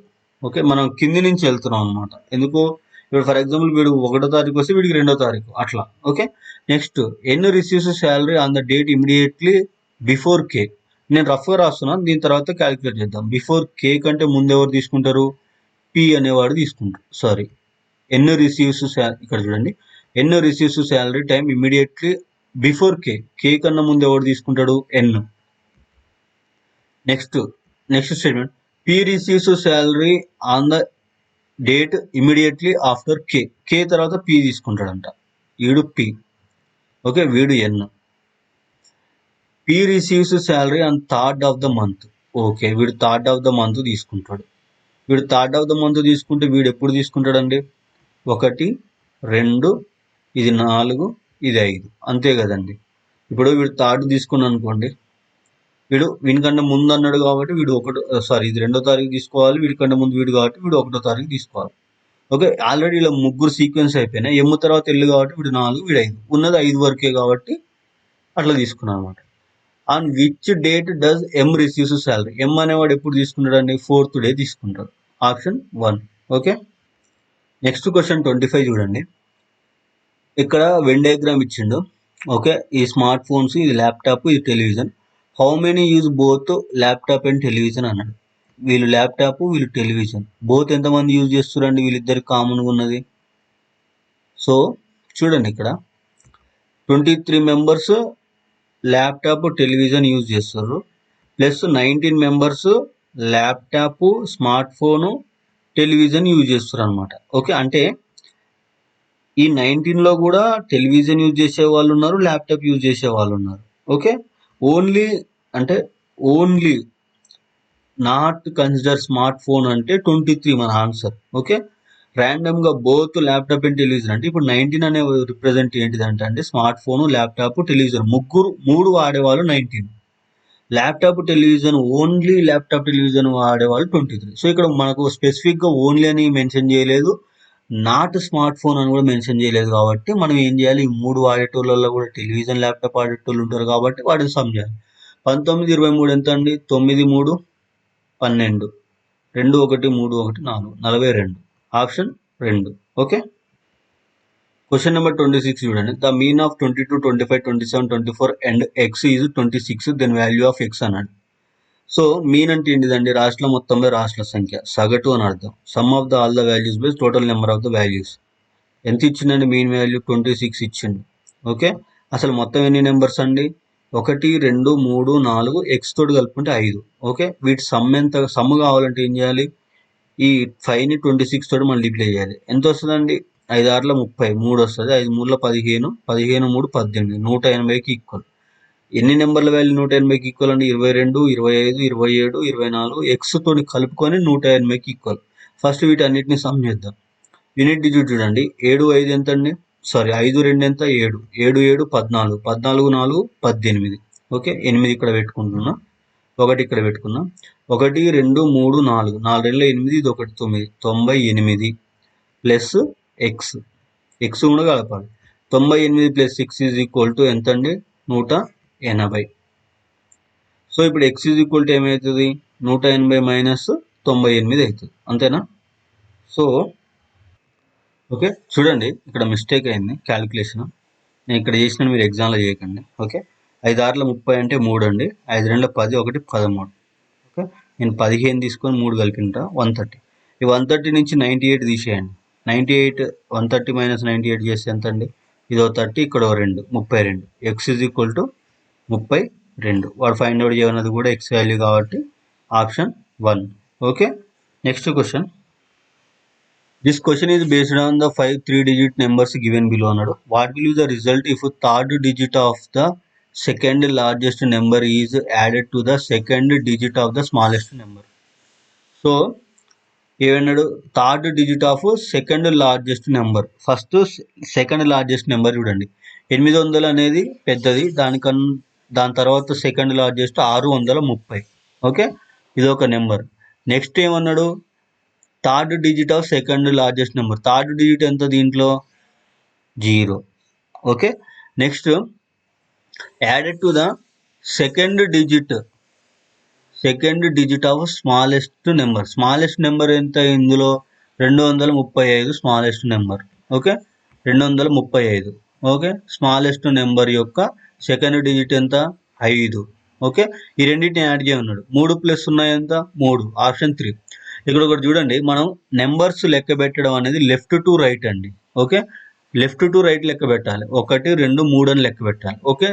ఓకే, మనం కింది నుంచి వెళ్తున్నాం అనమాట. ఎందుకు, ఇప్పుడు ఫర్ ఎగ్జాంపుల్ వీడు 1వ తారీఖు వస్తే వీడికి 2వ తారీఖు అట్లా. Okay, next N receives salary on the date immediately before K. నేను రఫ్గా రాస్తున్నాను, దీని తర్వాత క్యాలిక్యులేట్ చేద్దాం. బిఫోర్ కే కంటే ముందు ఎవరు తీసుకుంటారు, పి అనేవాడు తీసుకుంటారు. సారీ, ఎన్ రిసీవ్స్, ఇక్కడ చూడండి, N receives salary time immediately before K కన్నా ముందు ఎవరు తీసుకుంటాడు N. Next statement, P receives salary on the date immediately after K తర్వాత పి తీసుకుంటాడంట, వీడు పి. ఓకే, వీడు N. P receives salary on 3rd of the month. Okay, వీడు 3rd of the month తీసుకుంటాడు. వీడు 3rd of the month తీసుకుంటే వీడు ఎప్పుడు తీసుకుంటాడండి, 1 2 ఇది 4 ఇది 5, అంతే కదండి. ఇప్పుడు వీడు 3rd తీసుకున్నాను అనుకోండి, వీడికన్నా ముందు అన్నాడు కాబట్టి వీడు ఇది 2వ తారీఖు తీసుకోవాలి, వీడికన్నా ముందు వీడు కాబట్టి వీడు 1వ తారీఖు తీసుకోవాలి. ఓకే, ఆల్రెడీ ఇలా ముగ్గురు సీక్వెన్స్ అయిపోయినాయి. ఎమ్ తర్వాత ఎల్లు కాబట్టి వీడు 4 వీడు 5, ఉన్నది 5 వరకే కాబట్టి అట్లా తీసుకున్నాను అనమాట. On which date does M receives salary, M అనేవాడు ఎప్పుడు తీసుకుంటాడండి 4th డే తీసుకుంటాడు. ఆప్షన్ 1. ఓకే, నెక్స్ట్ క్వశ్చన్ 25 చూడండి, ఇక్కడ వెన్ డయాగ్రామ్ ఇచ్చిండు. ఓకే, ఈ స్మార్ట్ ఫోన్స్, ఇది ల్యాప్టాప్, ఇది television. How many use both laptop and television అన్నాడు. వీళ్ళు ల్యాప్టాప్, వీళ్ళు టెలివిజన్, బోత్ ఎంతమంది యూజ్ చేస్తారండి? వీళ్ళిద్దరికి కామన్గా ఉన్నది. సో చూడండి ఇక్కడ 23 మెంబర్స్ ల్యాప్టాప్ టెలివిజన్ యూజ్ చేస్తారు, plus 19 members laptop smart phone television use చేస్తారు అనమాట. ఓకే, అంటే ఈ 19లో కూడా టెలివిజన్ యూజ్ చేసే వాళ్ళు ఉన్నారు, ల్యాప్టాప్ యూజ్ చేసే వాళ్ళు ఉన్నారు. ఓకే, ఓన్లీ అంటే only not consider smart phone అంటే 23 మన ఆన్సర్. ఓకే, ర్యాండమ్గా బోత్ ల్యాప్టాప్ అండ్ టెలివిజన్ అంటే ఇప్పుడు 19 అనే రిప్రజెంట్ ఏంటిదంటే అండి స్మార్ట్ ఫోను, ల్యాప్టాప్, టెలివిజన్ మూడు వాడేవాళ్ళు 19. Laptop television only laptop television వాడేవాళ్ళు 23. సో ఇక్కడ మనకు స్పెసిఫిక్గా ఓన్లీ అని మెన్షన్ చేయలేదు, నాట్ స్మార్ట్ ఫోన్ అని కూడా మెన్షన్ చేయలేదు. కాబట్టి మనం ఏం చేయాలి? ఈ మూడు వాడేటోళ్ళలో కూడా టెలివిజన్, ల్యాప్టాప్ వాడేటోళ్ళు ఉంటారు కాబట్టి వాటిని సమ్ చేయాలి. 19, 23 ఎంత అండి? 9, 3, 12, 2, 1, 3, 1, 4, 42. ఆప్షన్ 2. ఓకే, క్వశ్చన్ నెంబర్ 26 చూడండి. The mean of 22, 25, 27, 24 and X is 26, then value of X అన్నాడు. సో మీన్ అంటే ఏంటిదండి? రాశుల మొత్తంలో రాశుల సంఖ్య, సగటు అని అర్థం. Sum of the all the values base total number of the values. ఎంత ఇచ్చిందండి? మీన్ వాల్యూ 26 ఇచ్చిండు. ఓకే, అసలు మొత్తం ఎన్ని నెంబర్స్ అండి? 1, 2, 3, 4, ఎక్స్ తోటి కలుపుకుంటే 5. ఓకే, వీటి సమ్ ఎంత? సమ్ కావాలంటే ఏం చేయాలి? ఈ 5ని 26 తోటి మల్టిప్లై చేయాలి. ఎంత వస్తుందండి? 5 6 30, 3 వస్తుంది. 5 3 15, 15 3 18, 180కి ఈక్వల్. ఎన్ని నెంబర్ల వాల్యూ 180కి ఈక్వల్ అండి? 22, 25, 27, 24 ఎక్స్ తోటి కలుపుకొని 180కి ఈక్వల్. ఫస్ట్ వీటన్నిటిని సమ్ చేద్దాం. యూనిట్ డిజిట్ చూడండి. 7 5 ఎంత అండి? సారీ, 5 2 ఎంత? 7, 7 7 14, 14 4 18. ఓకే, 8 ఇక్కడ పెట్టుకుంటున్నా, 1 ఇక్కడ పెట్టుకున్నాం. 1 2 3 4, 4 2 8, ఇది 1 9, 98 ప్లస్ ఎక్స్, ఎక్స్ కూడా కలపాలి. 98 ప్లస్ 6 ఈజ్ ఈక్వల్ టు ఎంత అండి? 180. సో ఇప్పుడు ఎక్స్ ఈజ్ ఈక్వల్ టు ఏమవుతుంది? 180 మైనస్ 98 అవుతుంది. అంతేనా? సో ఓకే, చూడండి ఇక్కడ మిస్టేక్ అయింది క్యాలిక్యులేషన్. నేను ఇక్కడ చేసిన మీరు ఎగ్జామ్లో చేయకండి. ఓకే, 5 6 30 అంటే 3 అండి. 5 2 10, 1 13. ఓకే, నేను 15 తీసుకొని 3 కలిపింటా 130. ఈ 130 నుంచి 98 తీసేయండి. 98 130 మైనస్ 98 చేస్తే ఎంత అండి? ఇదో 30, ఇక్కడ 2, 32. X is equal to 32. వాడు ఫైండ్ అవుట్ చేయనది కూడా ఎక్స్ వాల్యూ కాబట్టి option 1. Okay, next question. This question is based on the 5 3-digit numbers given below అన్నాడు. What will be the result if third digit of the second largest number is added to the second digit of the smallest number? సో ఏమన్నాడు? Third digit of second largest number. First second largest number చూడండి. 800 అనేది పెద్దది, దాని తర్వాత second largest 630. Okay, ఇది ఒక number. Next ఏమన్నాడు? Third digit of second largest number. Third digit ఎంత దీంట్లో? 0. Okay, next added to the second digit of smallest number. Smallest number ఎంత ఇందులో? 235 smallest number. Okay, 235. Okay, smallest number యొక్క second digit ఎంత? 5. Okay, ఈ రెండింటిని add చేయమన్నాడు. 3 ప్లస్ ఉన్నాయి ఎంత? 3. ఆప్షన్ 3. ఇక్కడ ఒకటి చూడండి, మనం నెంబర్స్ లెక్క పెట్టడం అనేది లెఫ్ట్ టు రైట్ అండి. ఓకే, లెఫ్ట్ టు రైట్ లెక్క పెట్టాలి. 1 2 3 అని లెక్క పెట్టాలి. ఓకే,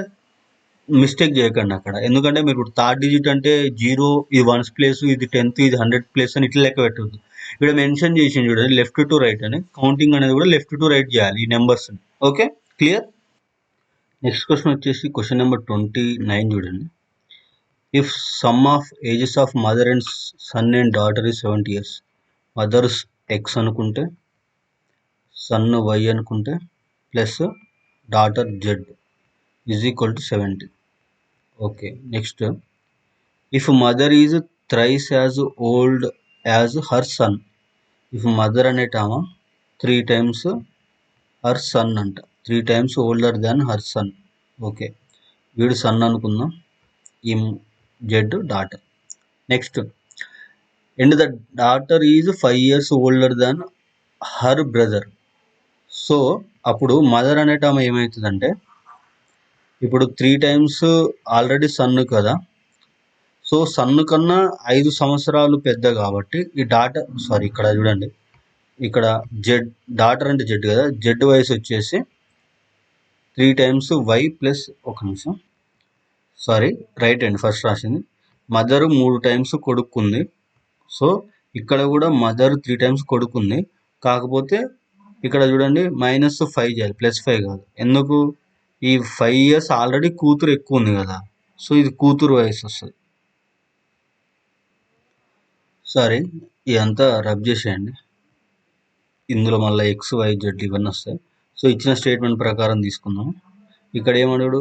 మిస్టేక్ చేయకండి అక్కడ. ఎందుకంటే మీరు థర్డ్ డిజిట్ అంటే 0, ఇది 1th ప్లేస్, ఇది 10th, ఇది 100th ప్లేస్ అని ఇట్లా లెక్క పెట్టద్దు. ఇక్కడ మెన్షన్ చేసి చూడండి లెఫ్ట్ టు రైట్ అని. కౌంటింగ్ అనేది కూడా లెఫ్ట్ టు రైట్ చేయాలి ఈ నెంబర్స్ని. Okay, clear. నెక్స్ట్ క్వశ్చన్ వచ్చేసి క్వశ్చన్ నెంబర్ 29 చూడండి. If sum of ages of mother and son and daughter is 70 years, mother's X అనుకుంటే, సన్ వై అనుకుంటే, plus daughter Z is equal to 70. Okay, next if mother is thrice as old as her son. If mother అనేటామా 3 times her sun అంట, 3 times older than her son. Okay, వీడు sun అనుకుందాం, ఈ Z daughter. Next and the daughter is 5 years older than her brother. So అప్పుడు mother అనే term ఏమవుతుందంటే, ఇప్పుడు 3 times already sun కదా, సో సన్ కన్నా 5 సంవత్సరాలు పెద్ద కాబట్టి ఈ డాటర్ ఇక్కడ చూడండి, ఇక్కడ జెడ్ డాటర్ అంటే జెడ్ కదా, జెడ్ వయసు వచ్చేసి 3 టైమ్స్ వై ప్లస్ ఒక నిమిషం రైట్ అండి, ఫస్ట్ రాసింది మదర్ 3 టైమ్స్ కొడుకుంది. సో ఇక్కడ కూడా మదర్ 3 టైమ్స్ కొడుకుంది, కాకపోతే ఇక్కడ చూడండి -5 చేయాలి, +5 కాదు. ఎందుకు? ఈ 5 years ఆల్రెడీ కూతురు ఎక్కువ ఉంది కదా, సో ఇది కూతురు వయసు వస్తుంది. ఇదంతా రబ్ చేసేయండి, ఇందులో మళ్ళీ ఎక్స్ వై జెడ్ ఇవన్నీ వస్తాయి. సో ఇచ్చిన స్టేట్మెంట్ ప్రకారం తీసుకుందాం. ఇక్కడ ఏమన్నాడు,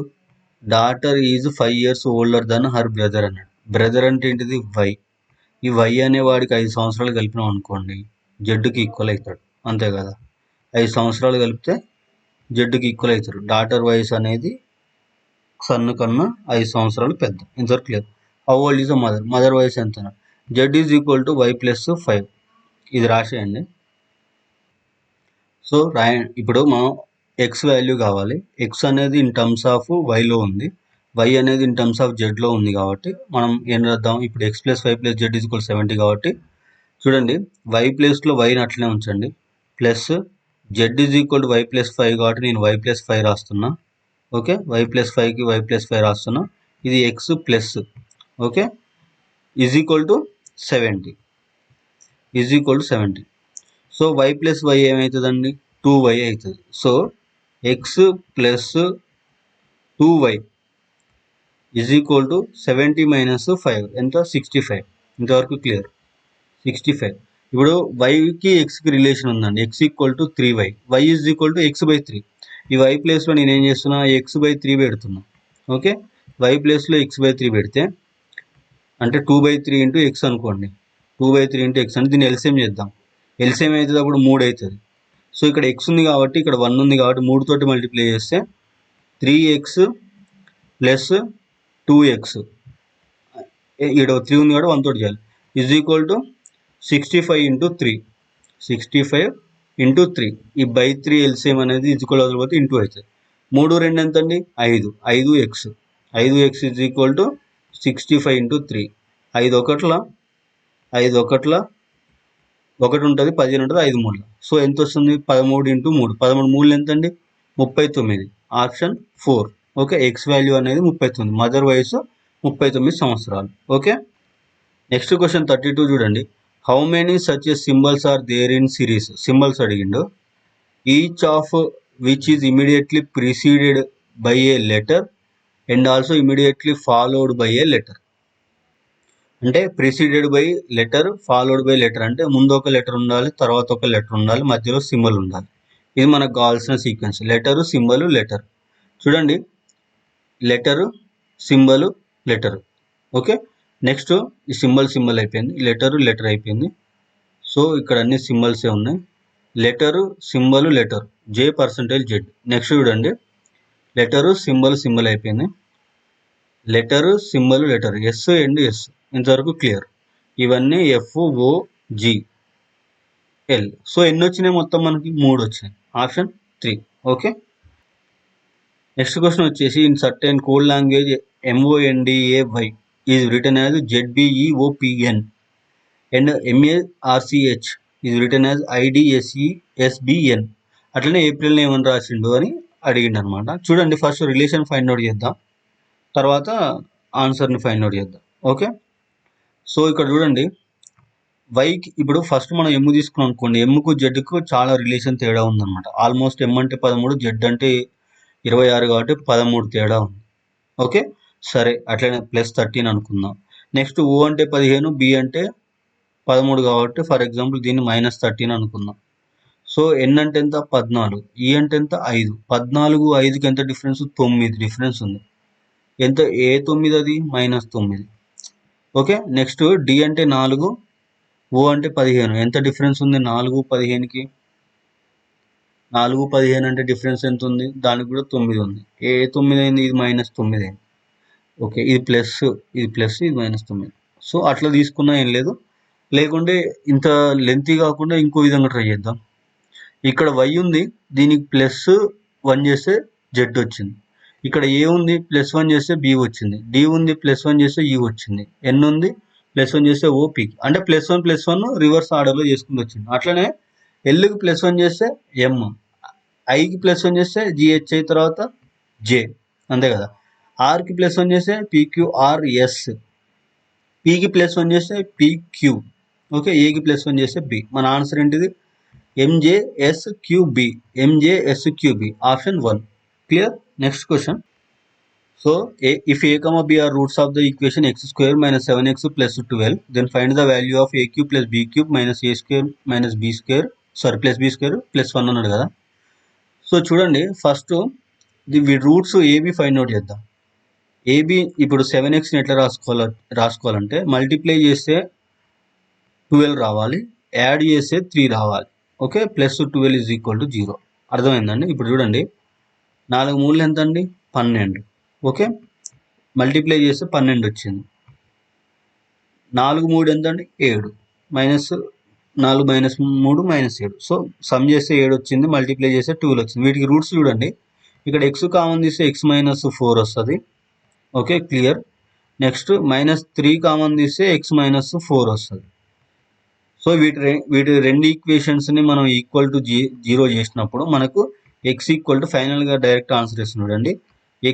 daughter is 5 years older than her brother అన్నాడు. బ్రదర్ అంటే ఏంటిది? వై. ఈ వై అనే వాడికి 5 సంవత్సరాలు కలిపినాం అనుకోండి, జెడ్కి ఈక్వల్ అవుతాడు, అంతే కదా. 5 సంవత్సరాలు కలిపితే జెడ్కి ఈక్వల్ అవుతారు. డాటర్ వయసు అనేది సన్ కన్నా 5 సంవత్సరాలు పెద్ద. ఇంతవరకు clear. How old is the mother, mother వయసు ఎంత? Z is equal to Y plus 5. ఇది రాసేయండి. సో ఇప్పుడు మనం ఎక్స్ వాల్యూ కావాలి. ఎక్స్ అనేది ఇన్ టర్మ్స్ ఆఫ్ వైలో ఉంది, వై అనేది ఇన్ టర్మ్స్ ఆఫ్ జెడ్లో ఉంది, కాబట్టి మనం ఏం రాద్దాం, ఇప్పుడు X plus Y plus Z is equal 70. కాబట్టి చూడండి, వై ప్లేస్లో వైని అట్లనే ఉంచండి, plus Z is equal to Y plus 5 కాబట్టి నేను వై ప్లస్ 5 రాస్తున్నా. ఓకే, వై ప్లస్ 5కి వై ప్లస్ 5 రాస్తున్నా. ఇది X plus, okay, is equal to 70, is equal to 70. So Y plus Y ఏమవుతుందండి? 2y అవుతుంది. So X plus 2y is equal to 70 - 5 ఎంత? 65. ఇంతవరకు క్లియర్. 65. ఇప్పుడు వైకి ఎక్స్కి రిలేషన్ ఉందండి, X equal to 3y, Y is equal to x/3. ఈ why ప్లేస్లో నేను ఏం చేస్తున్నా, x/3 పెడుతున్నా. ఓకే, వై ప్లేస్లో x/3 పెడితే అంటే 2/3 ఇంటూ ఎక్స్ అనుకోండి, 2/3 ఇంటూ ఎక్స్ అంటే దీన్ని ఎల్సిఎం చేద్దాం. ఎల్సిఎం అవుతుంది అప్పుడు 3 అవుతుంది. సో ఇక్కడ ఎక్స్ ఉంది కాబట్టి, ఇక్కడ 1 ఉంది కాబట్టి 3 తోటి మల్టిప్లై చేస్తే 3x ప్లస్ 2x, ఇక్కడ 3 ఉంది కాబట్టి 1 తోటి చేయాలి, is equal to 65 into 3. 65 into 3, ఈ బై 3 ఎల్సిఎం అనేది ఈజ్ ఈక్వల్ అవుతుంది ఇంటూ అవుతుంది. 3 2 ఎంత అండి? 5. 5x, 5x is equal to 65 into 3. 5 ఒకట్ల 1 ఉంటుంది, 15 ఉంటుంది, 5 3. సో ఎంత వస్తుంది? 13 ఇంటూ 3. 13 3 ఎంత అండి? 39. ఆప్షన్ 4. ఓకే, ఎక్స్ వాల్యూ అనేది 39, మదర్ వయసు 39 సంవత్సరాలు. ఓకే, నెక్స్ట్ క్వశ్చన్ 32 చూడండి. How many such symbols are there in series? Symbols అడిగిండు. Each of which is immediately preceded by a letter and also immediately followed by a letter. అంటే preceded by letter, followed by letter అంటే ముందు ఒక letter ఉండాలి, తర్వాత ఒక letter ఉండాలి, మధ్యలో సింబల్ ఉండాలి. ఇది మనకు కావాల్సిన సీక్వెన్స్. Letter, symbol, letter. చూడండి, letter, symbol, letter. Okay, next ఈ సింబల్ అయిపోయింది, లెటర్ అయిపోయింది. సో ఇక్కడ అన్ని సింబల్సే ఉన్నాయి. Letter, symbol, letter, J%Z. Next చూడండి, లెటరు, సింబల్ అయిపోయింది, letter, symbol, letter, S and S. ఇంతవరకు క్లియర్. ఇవన్నీ FOGL. సో ఎన్ని వచ్చినాయి మొత్తం? మనకి 3 వచ్చినాయి, ఆప్షన్ 3. ఓకే, నెక్స్ట్ క్వశ్చన్ వచ్చేసి, in certain code language MONDAY is return as ZBEOPN and MARCH is return as IDSESBN. అట్లనే ఏప్రిల్ని ఏమని రాసిండు అని అడిగిండు అనమాట. చూడండి, ఫస్ట్ రిలేషన్ ఫైండ్ అవుట్ చేద్దాం, తర్వాత ఆన్సర్ని ఫైండ్ అవుట్ చేద్దాం. ఓకే, సో ఇక్కడ చూడండి, వైకి ఇప్పుడు ఫస్ట్ మనం ఎమ్ తీసుకున్నాం అనుకోండి, ఎమ్కు జెడ్కు చాలా రిలేషన్ తేడా ఉందన్నమాట. ఆల్మోస్ట్ ఎమ్ అంటే 13, జెడ్ అంటే 26 కాబట్టి 13 తేడా ఉంది. ఓకే, సరే, అట్లనే +13 అనుకుందాం. నెక్స్ట్ ఓ అంటే 15, బి అంటే 13 కాబట్టి ఫర్ ఎగ్జాంపుల్ దీన్ని -13 అనుకుందాం. సో ఎన్ అంటే ఎంత? 14. ఈ అంటే ఎంత? 5. 14, 5కి ఎంత డిఫరెన్స్? 9 డిఫరెన్స్ ఉంది. ఎంత? ఏ 9 అది? -9. ఓకే, నెక్స్ట్ డి అంటే 4, ఓ అంటే 15. ఎంత డిఫరెన్స్ ఉంది? 4, 15కి. 4, 15 అంటే డిఫరెన్స్ ఎంత ఉంది? దానికి కూడా 9 ఉంది. ఏ 9 అయింది? ఇది -9 అయింది. ఓకే, ఇది ప్లస్, ఇది -9. సో అట్లా తీసుకున్నా ఏం లేదు, లేకుంటే ఇంత లెంతీ కాకుండా ఇంకో విధంగా ట్రై చేద్దాం. ఇక్కడ y ఉంది, దీనికి +1 చేస్తే z వచ్చింది. ఇక్కడ a ఉంది, +1 చేస్తే b వచ్చింది. d ఉంది, +1 చేస్తే e వచ్చింది. n ఉంది, +1 చేస్తే o p. అంటే +1 రివర్స్ ఆర్డర్లో చేసుకుంటూ వచ్చింది. అట్లనే ఎల్కి +1 చేస్తే m, ఐకి +1 చేస్తే gh అయిన తర్వాత j, అంతే కదా. ఆర్కి +1 చేస్తే pqrs, పీకి +1 చేస్తే pq, ఓకే. ఏకి +1 చేస్తే b. మన ఆన్సర్ ఏంటిది? MJSQB. MJSQB option 1. Clear. Next question. So if a, b are roots of the equation x² - 7x + 12, then find the value of a³ + b³ - a² - b² +b² +1 అన్నాడు కదా. So చూడండి, first roots A B find out చేద్దాం. A B ఇప్పుడు 7xని ఎట్లా రాసుకోవాలంటే multiply చేస్తే 12 రావాలి, add చేస్తే 3 రావాలి, ఓకే. +12 = 0. అర్థమైందండి. ఇప్పుడు చూడండి, 4 3 ఎంత అండి? 12, ఓకే. మల్టిప్లై చేస్తే 12 వచ్చింది. 4 3 ఎంత అండి? 7, -4 -3 -7. సో సమ్ చేస్తే 7 వచ్చింది, మల్టిప్లై చేస్తే 12 వచ్చింది. వీటికి రూట్స్ చూడండి, ఇక్కడ x కామన్ తీస్తే x - 4 వస్తుంది, ఓకే. క్లియర్. నెక్స్ట్ -3 కామన్ తీస్తే x - 4 వస్తుంది. సో వీటి రెండు ఈక్వేషన్స్ని మనం =0 చేసినప్పుడు మనకు x ఫైనల్గా డైరెక్ట్ ఆన్సర్ ఇస్తుంది చూడండి.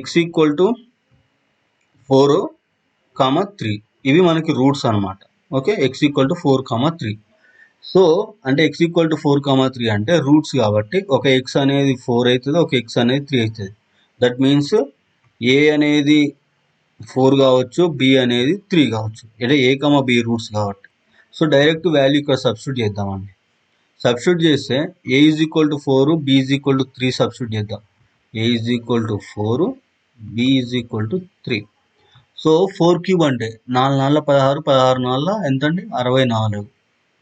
x = 4, 3. ఇవి మనకి రూట్స్ అనమాట, ఓకే. x = 4, 3. సో అంటే x = 4, 3 అంటే రూట్స్ కాబట్టి ఒక x అనేది 4 అవుతుంది, ఒక x అనేది 3 అవుతుంది. దట్ మీన్స్ a అనేది 4 కావచ్చు, b అనేది 3 కావచ్చు. అంటే a, b రూట్స్ కాబట్టి. సో డైరెక్ట్ వాల్యూ ఇక్కడ సబ్స్టిట్యూట్ చేద్దామండి. సబ్స్టిట్యూట్ చేస్తే a = 4, b = 3 సబ్స్టిట్యూట్ చేద్దాం. a = 4, b = 3. సో 4³ అంటే 4 4 16, 16 4 ఎంత అండి? 64,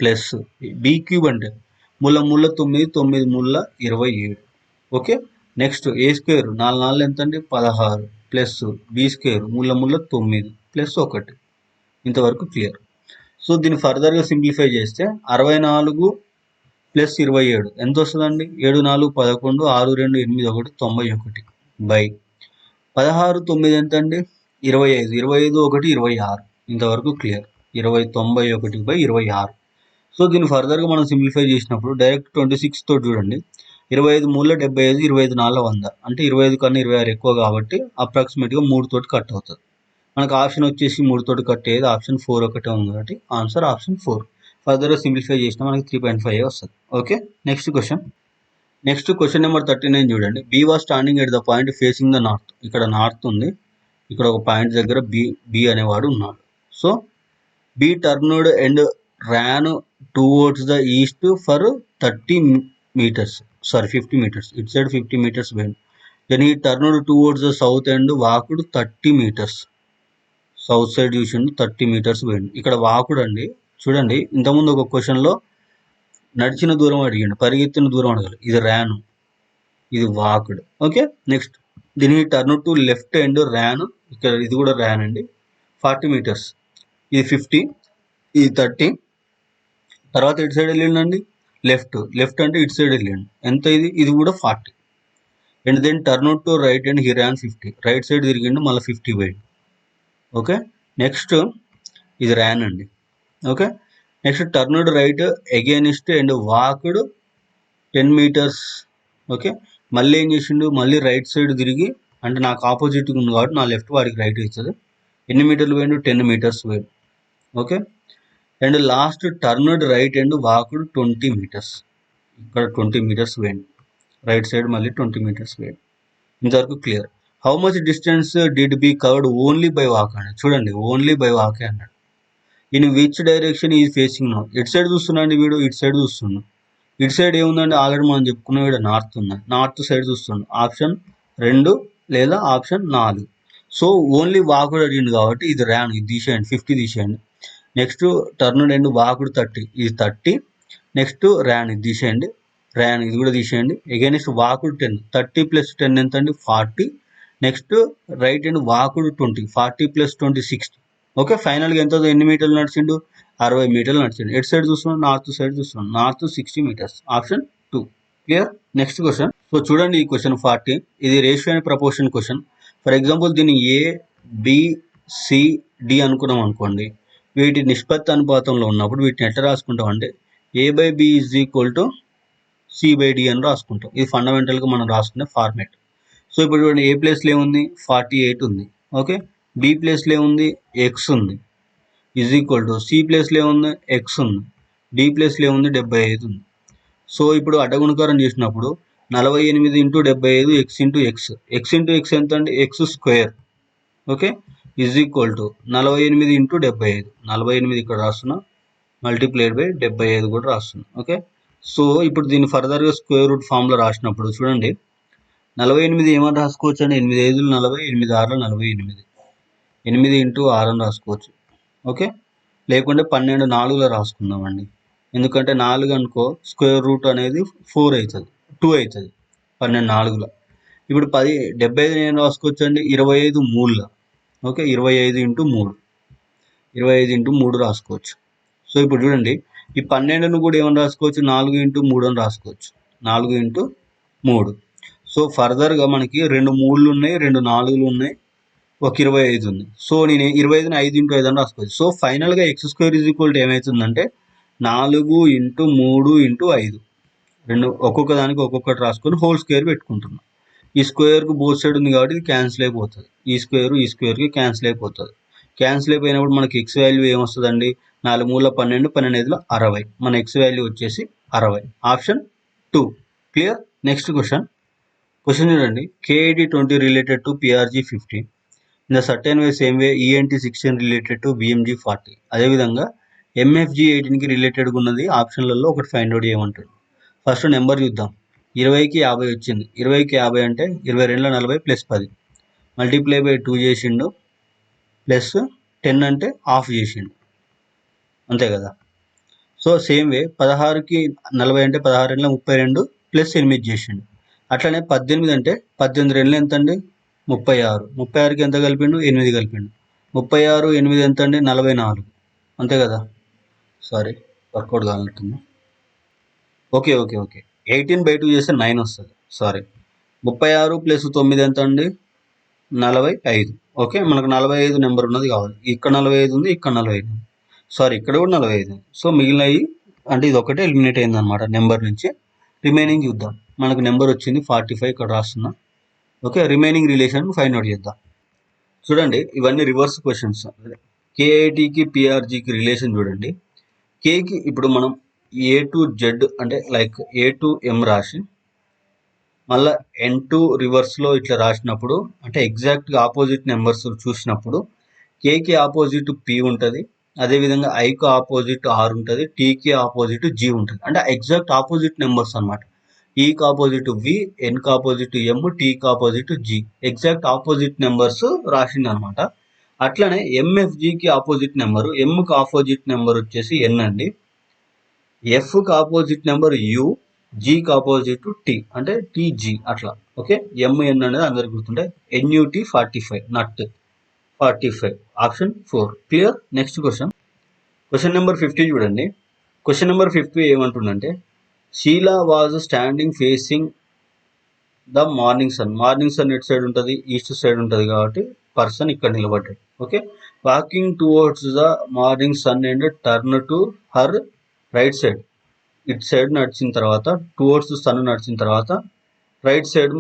ప్లస్ b³ అంటే 3 3 9, 9 3 27, ఓకే. నెక్స్ట్ a² 4 4 ఎంత అండి? 16, ప్లస్ b² 3 3 9 ప్లస్ 1. ఇంతవరకు క్లియర్. సో దీన్ని ఫర్దర్గా సింప్లిఫై చేస్తే 64 + 27 ఎంత వస్తుందండి? 7 4 11, 6 2 8 1 91 బై 16 9 ఎంత అండి? 25, 25 1 26. ఇంతవరకు క్లియర్. 91/26. సో దీన్ని ఫర్దర్గా మనం సింప్లిఫై చేసినప్పుడు డైరెక్ట్ 26 తోటి చూడండి. 25 3 75, 25 4 100. అంటే 25 కన్నా 26 ఎక్కువ కాబట్టి అప్రాక్సిమేట్గా 3 తోటి కట్ అవుతుంది. మనకు ఆప్షన్ వచ్చేసి 3 తోటి కట్ అయ్యేది ఆప్షన్ 4 ఒకటే ఉంది కాబట్టి ఆన్సర్ ఆప్షన్ 4. ఫర్దర్గా సింప్లిఫై చేసినా మనకి 3.5 వస్తుంది, ఓకే. నెక్స్ట్ క్వశ్చన్ నెంబర్ 39 చూడండి. B was standing at the point facing the north. ఇక్కడ నార్త్ ఉంది, ఇక్కడ ఒక పాయింట్ దగ్గర బి అనేవాడు ఉన్నాడు. So B turned and ran towards the east for 50 meters. It said 50 meters went. Then he turned towards the south and walked 30 meters. South side చూసిండు, 30 meters went. ఇక్కడ వాకుడు అండి. చూడండి, ఇంతకుముందు ఒక క్వశ్చన్లో నడిచిన దూరం అడిగాడు, పరిగెత్తిన దూరం అడగాలి. ఇది ర్యాన్, ఇది వాకుడు, ఓకే. నెక్స్ట్ దీని turn to left and ran. ఇక్కడ ఇది కూడా ర్యాన్ అండి, 40 meters. ఇది 50, ఇది 30. తర్వాత ఇటు సైడ్ వెళ్ళిండండి, లెఫ్ట్ అంటే ఇటు సైడ్ వెళ్ళిండు. ఎంత ఇది కూడా 40. And then turn to right and he ran 50. Right side తిరిగిండు, మళ్ళీ 50 పోయిండు, ఓకే. నెక్స్ట్ ఇది ర్యాన్ అండి, okay. Next turned right again and walked 10 meters, okay. మళ్ళీ ఏం చేసిండు? మళ్ళీ రైట్ సైడ్ తిరిగి, అంటే నాకు ఆపోజిట్ ఉంది కాబట్టి నా లెఫ్ట్ వాడికి రైట్ ఇస్తుంది. ఎన్ని మీటర్లు పోయిండు? 10 meters పోయిండు, okay. And last turned right and walked 20 meters. ఇక్కడ 20 meters పోయిండు, రైట్ సైడ్ మళ్ళీ 20 meters పోయిండు. ఇంతవరకు clear. How much distance did be covered only by walk అన్నాడు. చూడండి, ఓన్లీ బై వాకే అన్నాడు. In which direction is facing now. ఇటు సైడ్ చూస్తున్నాండి వీడు, ఇటు సైడ్ చూస్తున్నాడు. ఇటు సైడ్ ఏముందండి? ఆల్రెడీ మనం చెప్పుకున్నాం, వీడు నార్త్ ఉన్నాయి, నార్త్ సైడ్ చూస్తున్నాడు. ఆప్షన్ 2 లేదా ఆప్షన్ 4. సో ఓన్లీ వాకుడు అడిగింది కాబట్టి ఇది ర్యాన్, ఇది తీసేయండి, 50 తీసేయండి. నెక్స్ట్ టర్న్ అండ్ వాకుడు 30, ఇది 30. నెక్స్ట్ ర్యాన్, ఇది తీసేయండి, ర్యాన్ ఇది కూడా తీసేయండి. అగైనెస్ట్ వాకుడు 10, 30 + 10 ఎంత అండి? 40. Next right and walked 20, 40 + 20 60, okay. ఫైనల్గా ఎంత? ఎన్ని మీటర్లు నడిచిండు? 60 మీటర్లు నడిచిండు. ఎటు సైడ్ చూస్తున్నాం? నార్త్ సైడ్ చూస్తున్నాం. North 60 meters. Option 2. Clear. Next question. So చూడండి ఈ క్వశ్చన్ 40. ఇది ratio and proportion question. For example దీన్ని ఏ బి సి డి అనుకున్నాం అనుకోండి. వీటి నిష్పత్తి అనుపాతంలో ఉన్నప్పుడు వీటిని ఎట్లా రాసుకుంటాం అంటే A/B is equal to C/D అని రాసుకుంటాం. ఇది ఫండమెంటల్గా మనం రాసుకునే ఫార్మేట్. సో ఇప్పుడు చూడండి ఏ ప్లేస్లో ఏముంది 48 ఉంది. ఓకే, బి ప్లేస్లో ఏముంది ఎక్స్ ఉంది ఈజ్ ఈక్వల్ టు సి ప్లేస్లో ఏముంది ఎక్స్ ఉంది, డి ప్లేస్లో ఏముంది 75 ఉంది. సో ఇప్పుడు అడ్డగుణకారం చేసినప్పుడు 48 into 75 X into X, X into X ఎంత అండి X square. Okay, is equal to 48 into 75, 48 ఇక్కడ రాస్తున్నా, మల్టిప్లైడ్ బై 75 కూడా రాస్తున్నా. ఓకే, సో ఇప్పుడు దీన్ని ఫర్దర్గా స్క్వేర్ రూట్ ఫామ్లో రాసినప్పుడు చూడండి 48 ఏమని రాసుకోవచ్చు అండి 8 5 40, 8 6 48, 8 ఇంటూ 6 అని రాసుకోవచ్చు. ఓకే, లేకుంటే 12 4లో రాసుకుందామండి. ఎందుకంటే 4 అనుకో స్క్వేర్ రూట్ అనేది 4 అవుతుంది, 2 అవుతుంది 12 4లో. ఇప్పుడు 75 ఏం రాసుకోవచ్చు అండి 25 3లో. ఓకే, 25 ఇంటూ 3, 25 ఇంటూ 3 రాసుకోవచ్చు. సో ఇప్పుడు చూడండి ఈ 12ను కూడా ఏమని రాసుకోవచ్చు 4 ఇంటూ 3 అని రాసుకోవచ్చు, 4 ఇంటూ 3. సో ఫర్దర్గా మనకి 2 3లు ఉన్నాయి, 2 4లు ఉన్నాయి, ఒక 25 ఉంది. సో నేను 25ని 5 ఇంటూ 5 అని రాసుకోవచ్చు. సో ఫైనల్గా X square is equal to ఏమవుతుందంటే 4 ఇంటూ 3 ఇంటూ 5, రెండు ఒక్కొక్క దానికి ఒక్కొక్కటి రాసుకొని హోల్ స్క్వేర్ పెట్టుకుంటున్నాం. ఈ స్క్వేర్కు బోత్ సైడ్ ఉంది కాబట్టి ఇది క్యాన్సిల్ అయిపోతుంది, ఈ స్క్వేర్కి క్యాన్సిల్ అయిపోతుంది. క్యాన్సిల్ అయిపోయినప్పుడు మనకి ఎక్స్ వాల్యూ ఏమొస్తుందండి 4 3 12, 12 5 60. మన ఎక్స్ వాల్యూ వచ్చేసి 60. ఆప్షన్ 2. క్లియర్. నెక్స్ట్ క్వశ్చన్ చూడండి. KAT 20 related to PRG 15. In the certain way same way ENT 16 related to BMG 40. అదేవిధంగా MFG 18కి రిలేటెడ్గా ఉన్నది ఆప్షన్లలో ఒకటి ఫైండ్ అవుట్ చేయమంటాడు. ఫస్ట్ నెంబర్ చూద్దాం. 20కి 50 వచ్చింది. 20కి 50 అంటే 22 40 ప్లస్ 10 మల్టిప్లై బై 2 చేసిండు, ప్లస్ 10 అంటే హాఫ్ చేసిండు, అంతే కదా. సో సేమ్ వే 16కి 40 అంటే 16 32 ప్లస్ 8 చేసిండు. అట్లనే 18 అంటే 18 2 ఎంత అండి 36, 36కి ఎంత కలిపిండు 8 కలిపిండు, 36 8 ఎంత అండి 44, అంతే కదా. సారీ వర్కౌట్ కావాలంటుంది. ఓకే ఓకే ఓకే 18/2 చేస్తే 9 వస్తుంది. సారీ 36 ప్లస్ 9 ఎంత అండి 45. ఓకే, మనకు 45 నెంబర్ ఉన్నది కావాలి. ఇక్కడ 45 ఉంది, ఇక్కడ 45 ఉంది, సారీ ఇక్కడ కూడా 45. సో మిగిలినవి అంటే ఇది ఒకటే ఎలిమినేట్ అయింది అనమాట నెంబర్ నుంచి. రిమైనింగ్ చూద్దాం. మనకు నెంబర్ వచ్చింది 45 ఇక్కడ రాస్తున్నా. Okay, remaining relation find out చేద్దాం. చూడండి ఇవన్నీ రివర్స్ క్వశ్చన్స్. KATకి PRGకి రిలేషన్ చూడండి. కేకి ఇప్పుడు మనం A to Z అంటే లైక్ A to M రాసి మళ్ళీ N2 రివర్స్లో ఇట్లా రాసినప్పుడు అంటే ఎగ్జాక్ట్గా ఆపోజిట్ నెంబర్స్ చూసినప్పుడు కేకి ఆపోజిట్ P ఉంటుంది, అదేవిధంగా ఐకి ఆపోజిట్ R ఉంటుంది, టీకి ఆపోజిట్ G ఉంటుంది. అంటే ఎగ్జాక్ట్ ఆపోజిట్ నెంబర్స్ అనమాట. ఈకి ఆపోజిట్ V, ఎన్కి ఆపోజిట్ M, టీకి opposite G, exact opposite numbers రాసింది అనమాట. అట్లనే MFGకి ఆపోజిట్ నెంబరు, Mకి ఆపోజిట్ నెంబర్ వచ్చేసి N అండి, Fకి ఆపోజిట్ నెంబర్ U, Gకి ఆపోజిట్ T అంటే TG అట్లా. ఓకే, MN అనేది అందరికి గుర్తుంటే NUT 45 nut 45. Option 4. Clear. Next question number 50 చూడండి. క్వశ్చన్ నెంబర్ 50 ఏమంటుందంటే Sheela was standing facing the morning sun. Morning sun ఎట్ సైడ్ ఉంటుంది ఈస్ట్ సైడ్ ఉంటుంది కాబట్టి పర్సన్ ఇక్కడ నిలబడ్డాడు. Okay, walking towards the morning sun and turn to her right side. It side నడిచిన తర్వాత టువర్డ్స్ సన్ నడిచిన తర్వాత రైట్ సైడ్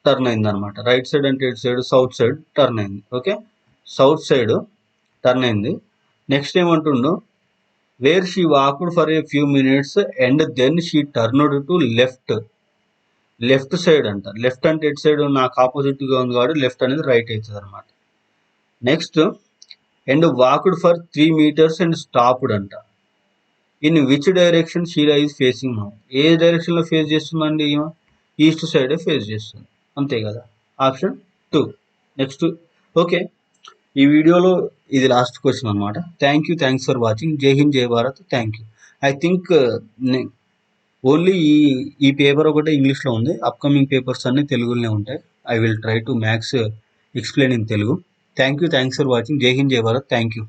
టర్న్ అయింది అనమాట. రైట్ సైడ్ అంటే ఇటు సైడ్ సౌత్ సైడ్ టర్న్ అయింది. ఓకే, సౌత్ సైడ్ టర్న్ అయింది. నెక్స్ట్ ఏమంటుండో where she walked for a few minutes and then she turned to left. Left side అంట. లెఫ్ట్ అంటే ఎటు సైడ్ నాకు ఆపోజిట్గా ఉంది కాబట్టి లెఫ్ట్ అనేది రైట్ అవుతుంది అనమాట. Next and walked for 3 meters and stopped అంట. In which direction Sheela is facing now. ఏ డైరెక్షన్లో ఫేస్ చేస్తుందండి ఈమె ఈస్ట్ సైడే ఫేస్ చేస్తుంది, అంతే కదా. ఆప్షన్ 2. నెక్స్ట్ ఓకే, ఈ వీడియోలో ఇది లాస్ట్ క్వశ్చన్ అనమాట. Thanks for watching. జై హింద్, జై Bharat. Thank you. I think only ఈ పేపర్ ఒకటే ఇంగ్లీష్లో ఉంది. అప్కమింగ్ పేపర్స్ అన్నీ తెలుగులోనే ఉంటాయి. I will try to maths explain in Telugu. Thanks for watching. జై హింద్, జై భారత్. Thank you.